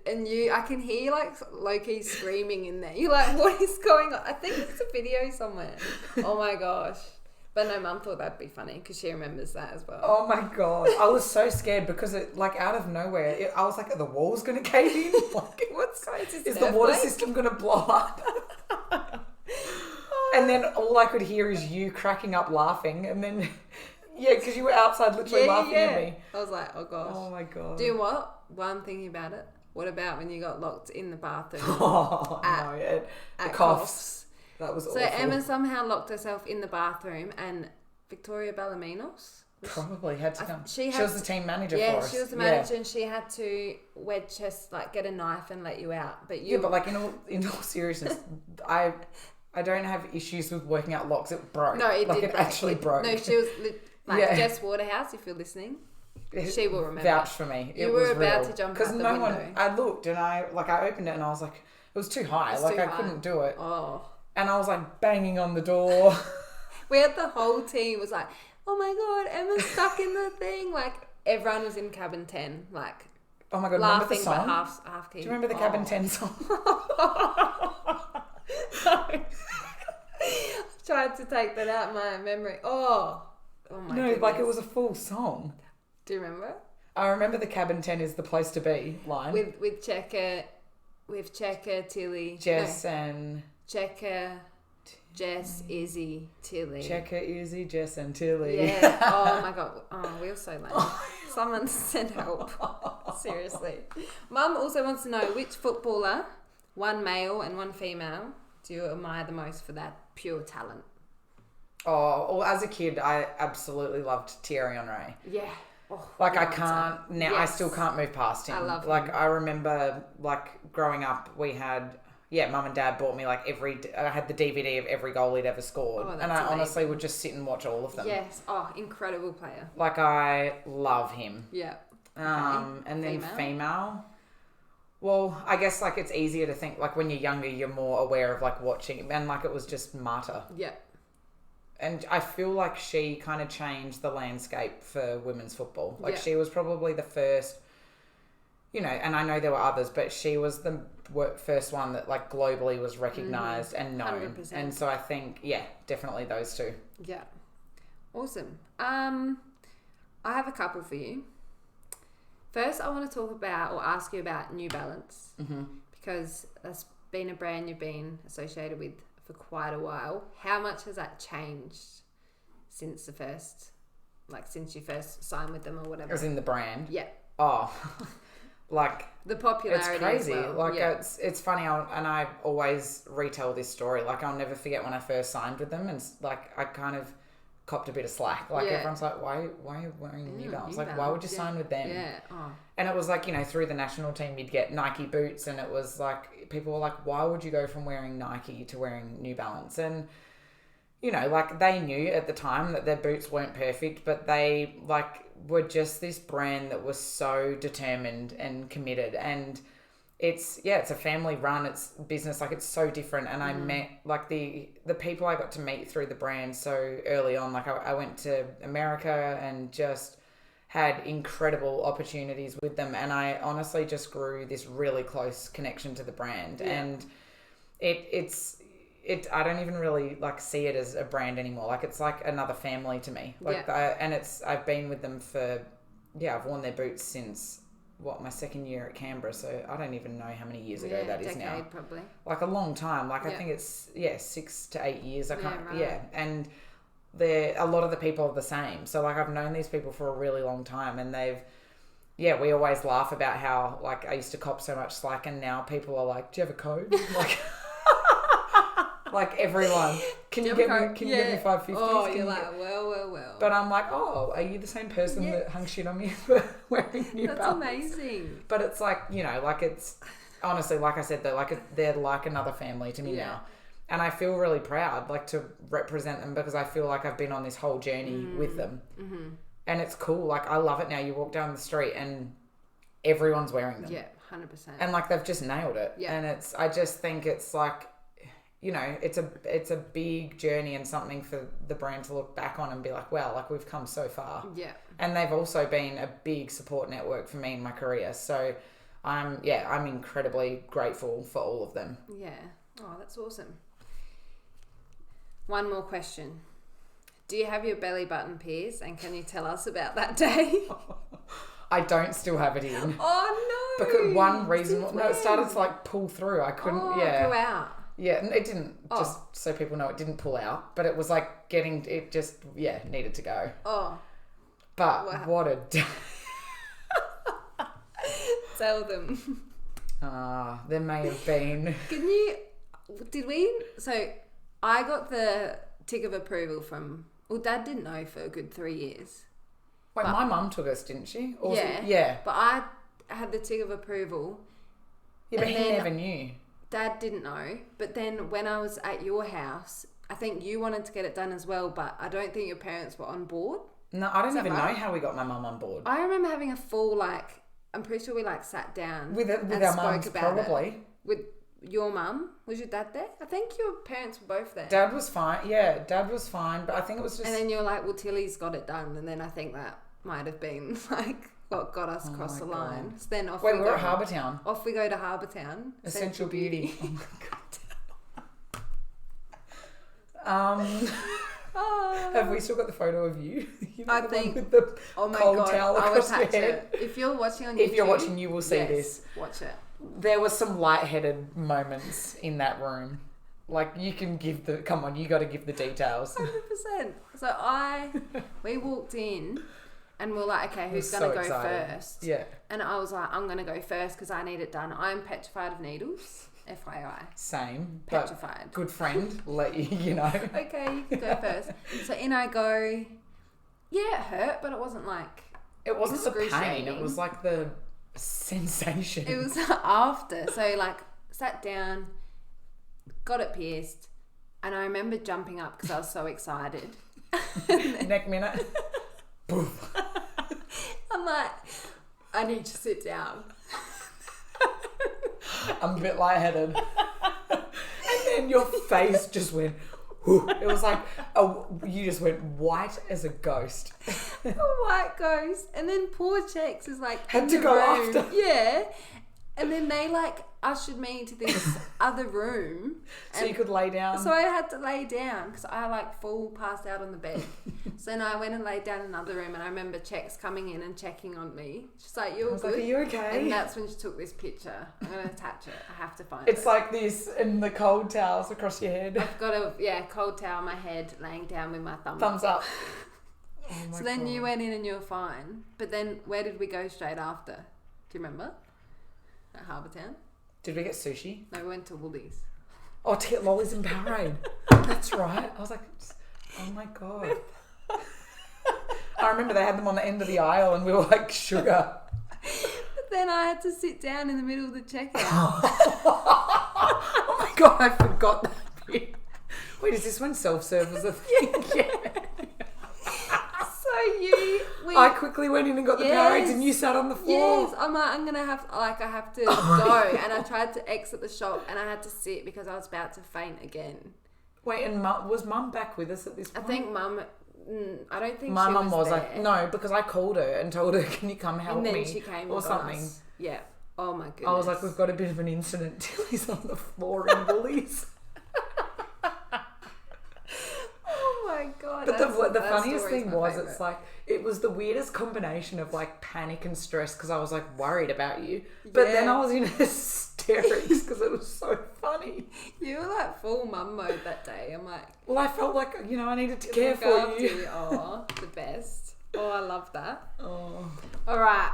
I can hear you like low-key screaming in there. You're like, what is going on? I think it's a video somewhere. Oh my gosh. But no, Mum thought that'd be funny because she remembers that as well. Oh my God. I was so scared because it, like, out of nowhere, I was like, are the walls going to cave in? Like, is the water system going to blow up? And then all I could hear is you cracking up laughing. And then, yeah, because you were outside literally laughing at me. I was like, oh gosh. Oh my God. Do you know what? One thing about it. What about when you got locked in the bathroom? Oh, no. Yeah. The coughs. That was awful. So Emma somehow locked herself in the bathroom, and Victoria Ballaminos probably had to come. She was the team manager for us. Yeah, she was the manager, and she had to wedge her, like get a knife and let you out. But you, Yeah, but like in all seriousness, I don't have issues with working out locks. It broke. No, it like did it actually broke. No, she was like Yeah. Jess Waterhouse. If you're listening, she will remember. Vouch for me. You were about to jump out the window. I looked and I opened it and I was like, it was too high. It's Like too I high. couldn't do it. Oh. And I was like banging on the door. We had the whole team was like, oh my God, Emma's stuck in the thing. Like everyone was in cabin 10, like Oh my God, remember the laughing song? but half key. Do you remember the Cabin 10 song? Tried to take that out of my memory. Oh my No, goodness. like it was a full song. Do you remember? I remember the Cabin 10 is the place to be line. With Checker, Tilly, Jess and... Checker, Jess, Izzy, Tilly. Checker, Izzy, Jess and Tilly. Yeah. Oh my God. Oh, we were so lame. Someone send help. Seriously. Mum also wants to know which footballer, one male and one female, do you admire the most for that pure talent? Oh, well, as a kid, I absolutely loved Thierry Henry. Yeah. Oh, Like I good can't answer. now. I Yes. still can't move past him. I love like him. I remember, like growing up, we had Mum and Dad bought me like I had the DVD of every goal he'd ever scored, Oh, that's and I amazing. honestly would just sit and watch all of them. Yes. Oh, incredible player. Like I love him. Yeah. And then female. Well, I guess like it's easier to think like when you're younger, you're more aware of like watching, and like it was just Marta. Yeah. and I feel like she kind of changed the landscape for women's football. Like, Yeah. she was probably the first, you know, and I know there were others, but she was the first one that, like, globally was recognised and known. 100%. And so I think, yeah, definitely those two. Yeah. Awesome. I have a couple for you. First, I want to talk about or ask you about New Balance, because that's been a brand you've been associated with for quite a while. How much has that changed since since you first signed with them or whatever? As in the brand? Yeah. Oh, like, The popularity. it's crazy. As well. Like, yeah. it's funny, and I always retell this story. Like, I'll never forget when I first signed with them, and, like, I kind of copped a bit of slack. Like, Yeah. everyone's like, why are you wearing New Balance? New Like, why would you Balance, sign with them? Yeah. Oh. And it was like, you know, through the national team, you'd get Nike boots, and it was like, people were like, why would you go from wearing Nike to wearing New Balance? And, you know, like, they knew at the time that their boots weren't perfect, but they, like, were just this brand that was so determined and committed. And it's a family run, it's business, like, it's so different. And I met, like, the people I got to meet through the brand so early on. Like, I went to America and just had incredible opportunities with them, and I honestly just grew this really close connection to the brand. And I don't even really, like, see it as a brand anymore. Like, it's like another family to me. Like, I've been with them for, I've worn their boots since my second year at Canberra, so I don't even know how many years ago that is now. Probably. Like, a long time. Like, I think it's 6 to 8 years. Right. And a lot of the people are the same. So, like, I've known these people for a really long time, and we always laugh about how, like, I used to cop so much slack, and now people are like, do you have a code? Like, like, everyone, can you get me 550s? Oh, you're like, well. But I'm like, oh, are you the same person that hung shit on me for wearing New Balance? That's amazing. But it's like, you know, like, it's honestly, like I said, they're like another family to me now. And I feel really proud, like, to represent them, because I feel like I've been on this whole journey with them. Mm-hmm. And it's cool. Like, I love it now. You walk down the street and everyone's wearing them. Yeah, 100%. And, like, they've just nailed it. Yeah. And I just think it's like, you know, it's a big journey and something for the brand to look back on and be like, wow, like, we've come so far. Yeah. And they've also been a big support network for me in my career. So I'm incredibly grateful for all of them. Yeah. Oh, that's awesome. One more question. Do you have your belly button pierced, and can you tell us about that day? I don't still have it in. Oh, no. Because one reason... No, it started to, like, pull through. I couldn't... Go out. Yeah, and it didn't, just so people know, it didn't pull out. But it was, like, it just, needed to go. Oh. But what a day. Tell them. There may have been... So, I got the tick of approval from... Well, Dad didn't know for a good 3 years. Wait, my mum took us, didn't she? Or yeah. But I had the tick of approval. Yeah, but he never knew. Dad didn't know. But then when I was at your house, I think you wanted to get it done as well, but I don't think your parents were on board. No, I don't even know how we got my mum on board. I remember having a full, like... I'm pretty sure we, like, sat down with and our spoke mums, about probably. it. With your mum? Was your dad there? I think your parents were both there. Dad was fine. Yeah, Dad was fine, but I think it was just... And then you're like, well, Tilly's got it done. And then I think that might have been, like, what got us across the line. So then off we go. Wait, we're at Harbour Town. Off we go to Harbour Town. Essential Beauty. Oh, my God. Have we still got the photo of you? I think with the cold towel across your head. It. If you're watching on YouTube, if you're watching, you will see this. Watch it. There were some lightheaded moments in that room. Like, you can give come on, you got to give the details. 100%. So we walked in and we're like, okay, who's going to go first? Yeah. And I was like, I'm going to go first because I need it done. I'm petrified of needles. FYI. Same. Petrified. Good friend, let you know. Okay, you can go first. So in I go. Yeah, it hurt, but it wasn't like... It wasn't the pain. It was like the sensation. It was after. So, like, sat down, got it pierced, and I remember jumping up because I was so excited. Neck minute. Poof. I'm like, I need to sit down. I'm a bit lightheaded. And then your face just went, whoo. It was like a Oh, you just went white as a ghost. A white ghost. And then poor Chex is like Had in to the go room. after. Yeah. And then they like ushered me into this other room. So you could lay down. So I had to lay down because I like passed out on the bed. So then I went and laid down in another room, and I remember Chex coming in and checking on me. She's like, "You're good." Like, are you okay? And that's when she took this picture. I'm gonna attach it. I have to find It's it. like this, and the cold towels across your head. I've got a cold towel on my head, laying down with my Thumbs up. Oh my So then God. you went in and you were fine. But then where did we go straight after? Do you remember? At Harbour Town? Did we get sushi? No, we went to Woolies. Oh, to get lollies and Powerade. That's right. I was like, oh my God. I remember they had them on the end of the aisle and we were like, sugar. But then I had to sit down in the middle of the checkout. Oh my God, I forgot that bit. Wait, is this when self-serve was a thing? Yeah. I quickly went in and got the Powerades and you sat on the floor. Yes, I'm like, I have to go. And I tried to exit the shop and I had to sit because I was about to faint again. Wait, and was Mum back with us at this point? I think Mum, I don't think my she mum was there. like, no, because I called her and told her, can you come help and then me? she came or and got something. us. Yeah. Oh my goodness. I was like, we've got a bit of an incident. Tilly's on the floor in Woolies. Oh my God. But the that funniest story's thing my was, favourite. it's like, it was the weirdest combination of like panic and stress because I was like worried about you. But then Yeah. I was in hysterics because it was so funny. You were like full mum mode that day. I'm like, Well, I felt like, I needed to care look for after you. Oh, the best. Oh, I love that. Oh. All right.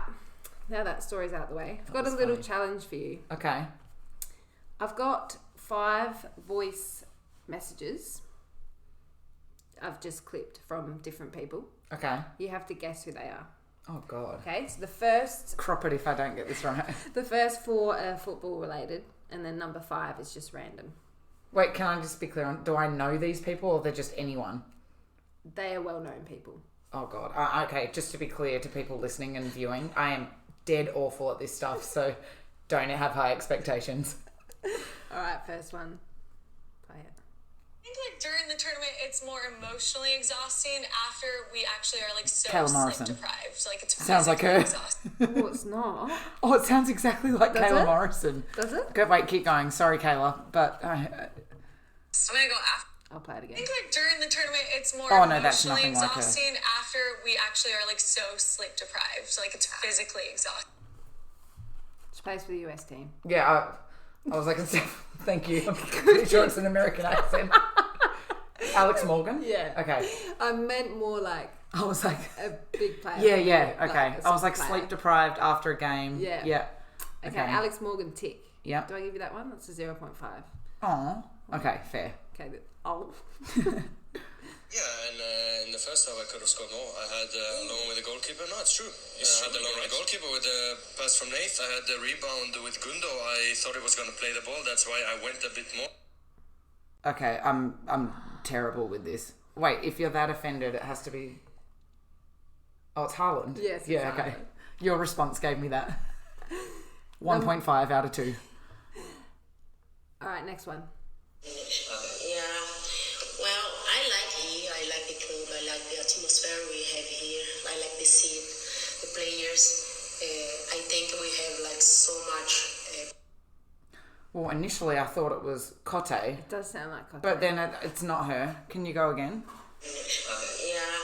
Now that story's out the way. I've got a was little funny. challenge for you. Okay. I've got 5 voice messages I've just clipped from different people. Okay. You have to guess who they are. Oh, God. Okay, so the first Crop it if I don't get this right. 4 are football related, and then number 5 is just random. Wait, can I just be clear on, do I know these people or they're just anyone? They are well-known people. Oh, God. Okay, just to be clear to people listening and viewing, I am dead awful at this stuff, so don't have high expectations. All right, first one. Play it. I think like during the tournament, it's more emotionally exhausting after we actually are like so Kayla sleep Morrison. deprived. Like it's Sounds like physically her. exhausting. Oh, it's not. Oh, it sounds exactly like Does Kayla it? Morrison. Does it? Go, wait, keep going. Sorry, Kayla, but So I'm gonna go after. I'll play it I again. think like during the tournament, it's more Oh, no, that's emotionally nothing like her. exhausting after we actually are like so sleep deprived. Like it's physically exhausting. She plays for the US team. yeah, I was like, thank you. I'm pretty sure it's an American accent. Alex Morgan? Yeah. Okay. I meant more like I was like, a big player. yeah, Like okay. a I was like player. sleep deprived after a game. Yeah. Yeah. Okay, Alex Morgan tick. Yep. Do I give you that one? That's a 0.5. Oh, okay, fair. Okay, oh. Yeah, and in the first half I could have scored more. I had along with the goalkeeper. No, it's true. I had along with the goalkeeper with the pass from Nath. I had the rebound with Gundo. I thought he was going to play the ball. That's why I went a bit more. Okay, I'm terrible with this. Wait, if you're that offended, it has to be. Oh, it's Haaland. Yes, it's Yeah. Okay. Haaland. Your response gave me that. 1.5 out of 2. All right, next one. Yeah, well, I like here. I like the club. I like the atmosphere we have here. I like the seat, the players. I think we have like so much. Well, initially I thought it was Cote, It does sound like Cote. but then it's not her. Can you go again? Yeah,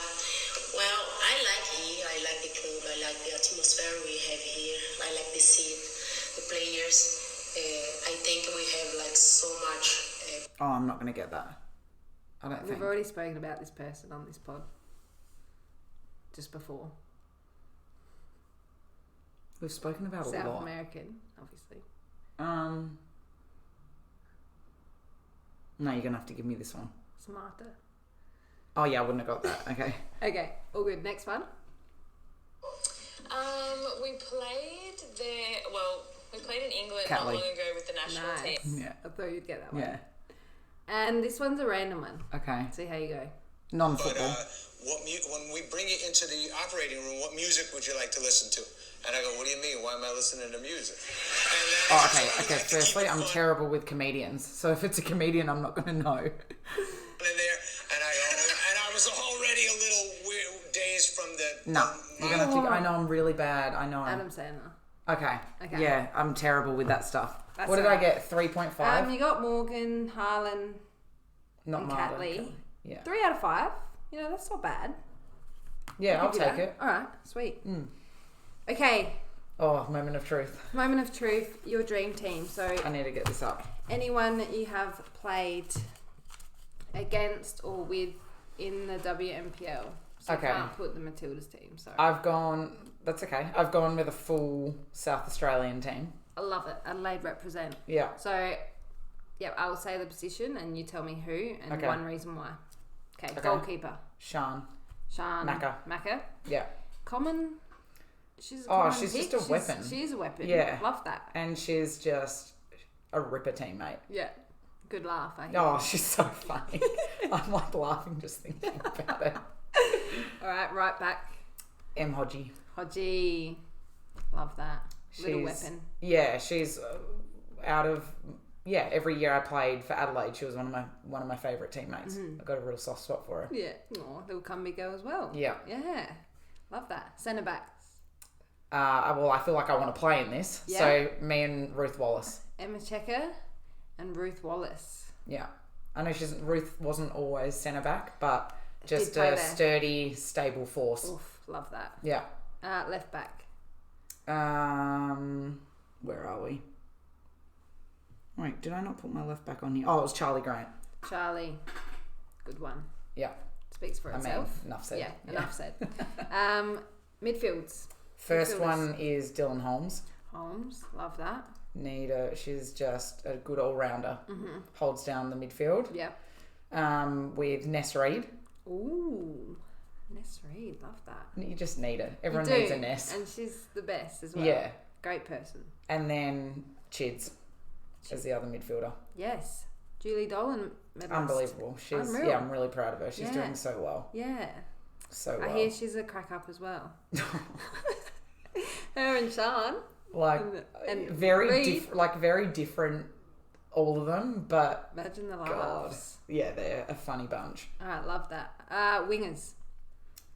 well, I like here. I like the club. I like the atmosphere we have here. I like the seat, the players. I think we have like so much. Oh, I'm not going to get that. I don't We've think. already spoken about this person on this pod. Just before. We've spoken about a South lot. American, obviously. No, you're going to have to give me this one. Smarter. Oh, yeah, I wouldn't have got that. Okay. Okay, all good. Next one. We played in England Catley. not long ago with the national Nice. team. Yeah. I thought you'd get that one. Yeah. And this one's a random one. Okay. See how you go. But Non-football. when we bring it into the operating room, what music would you like to listen to? And I go, what do you mean? Why am I listening to music? And Oh, okay. Firstly, I'm terrible with comedians. So if it's a comedian, I'm not going to know. in there, and I go, No. You're going to have to... I know I'm really bad. I know. Adam Sandler. Okay. Okay. Yeah, I'm terrible with that stuff. That's what did alright. I get? 3.5? You got Morgan, Harlan, Not and Marta. Catley. Yeah. 3 out of 5. You know, that's not bad. Yeah, I'll take it. All right, sweet. Okay, Oh, moment of truth. moment of truth. Your dream team. So I need to get this up. anyone that you have played against or with in the WMPL. So Okay. you can't put the Matildas team. Sorry. That's okay. I've gone with a full South Australian team. I love it. Adelaide represent. Yeah. So, yeah, I'll say the position and you tell me who and Okay. one reason why. Okay, Okay. goalkeeper. Shan. Shan. Macca. Yeah. Common. She's a Oh, common she's pick. just a weapon. She's a weapon. Yeah. Love that. And she's just a ripper teammate. Yeah. Good laugh, I hear. Oh, she's so funny. I'm like laughing just thinking about it. All right back. M. Hodgie. Hodgie. Love that. Little weapon. Yeah, she's out of... Yeah, every year I played for Adelaide, she was one of my favourite teammates. I got a real soft spot for her. Yeah. Oh, little Cumbie girl as well. Yeah. Yeah. Love that. Centre backs. Well, I feel like I want to play in this. Yeah. So, me and Ruth Wallace. Emma Checker and Ruth Wallace. Yeah. I know Ruth wasn't always centre back, but just play a there. sturdy, stable force. Oof, love that. Yeah. Left back. Where are we? Wait, did I not put my left back on here? Oh, it was Charlie Grant. Charlie. Good one. Yeah. Speaks for I mean, itself. enough said. Yeah, enough said. Midfields. First Midfielders. one is Dylan Holmes. Holmes. Love that. She's just a good all-rounder. Holds down the midfield. Yeah. With Ness Reid. Ooh. Ness Reid. Love that. You just need her. Everyone You do, needs a Ness. and she's the best as well. Yeah. Great person. And then Chids as the other midfielder. Yes. Julie Dolan medalist. Unbelievable. Unreal. Yeah, I'm really proud of her. She's Yeah. doing so well. Yeah. So well. I hear she's a crack up as well. Her and Sean. Like And very Reid. very different, all of them. But Imagine the God, laughs. yeah, they're a funny bunch. All right, love that. Wingers.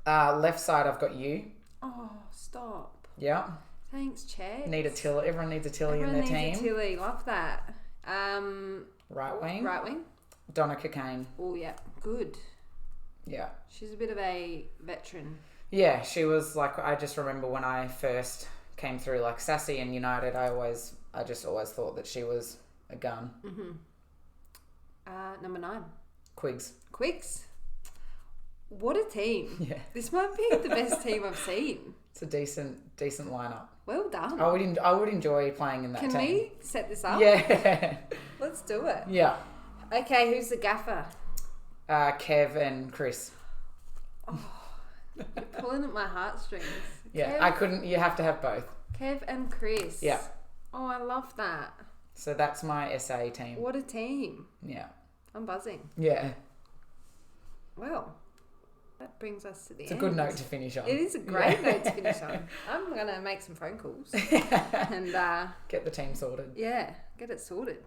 Left side, I've got you. Oh, stop. Yeah, Thanks, Chad. need a Tilly. Everyone needs a Tilly in their Everyone team. needs a Tilly. Love that. Right wing. Right wing. Donna Cocaine. Oh, yeah. Good. Yeah. She's a bit of a veteran. Yeah, she was like, I just remember when I first came through like Sassy and United, I just always thought that she was a gun. Number 9. Quigs. Quicks. What a team. Yeah. This might be the best team I've seen. It's a decent lineup. Well done. I would enjoy playing in that Can team. we set this up? Yeah. Let's do it. Yeah. Okay, who's the gaffer? Kev and Chris. You're pulling at my heartstrings. Yeah, Kev, you have to have both. Kev and Chris. Yeah. Oh, I love that. So that's my SA team. What a team. Yeah. I'm buzzing. Yeah. Well, that brings us to the It's end. a good note to finish on. It is a great note to finish on. I'm going to make some phone calls and Get the team sorted. yeah, get it sorted.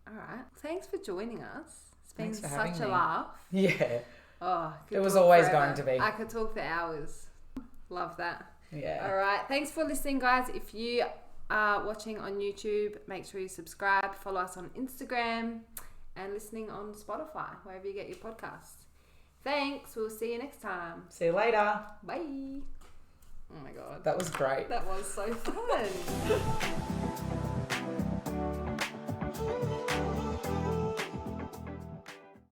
All right. Thanks for joining us. It's been Thanks for having such a me. laugh. Yeah. Oh, could It was talk always forever. going to be. I could talk for hours. Love that. Yeah. All right. Thanks for listening, guys. If you are watching on YouTube, make sure you subscribe, follow us on Instagram, and listening on Spotify, wherever you get your podcasts. Thanks. We'll see you next time. See you later. Bye. Oh my God. That was great. That was so fun.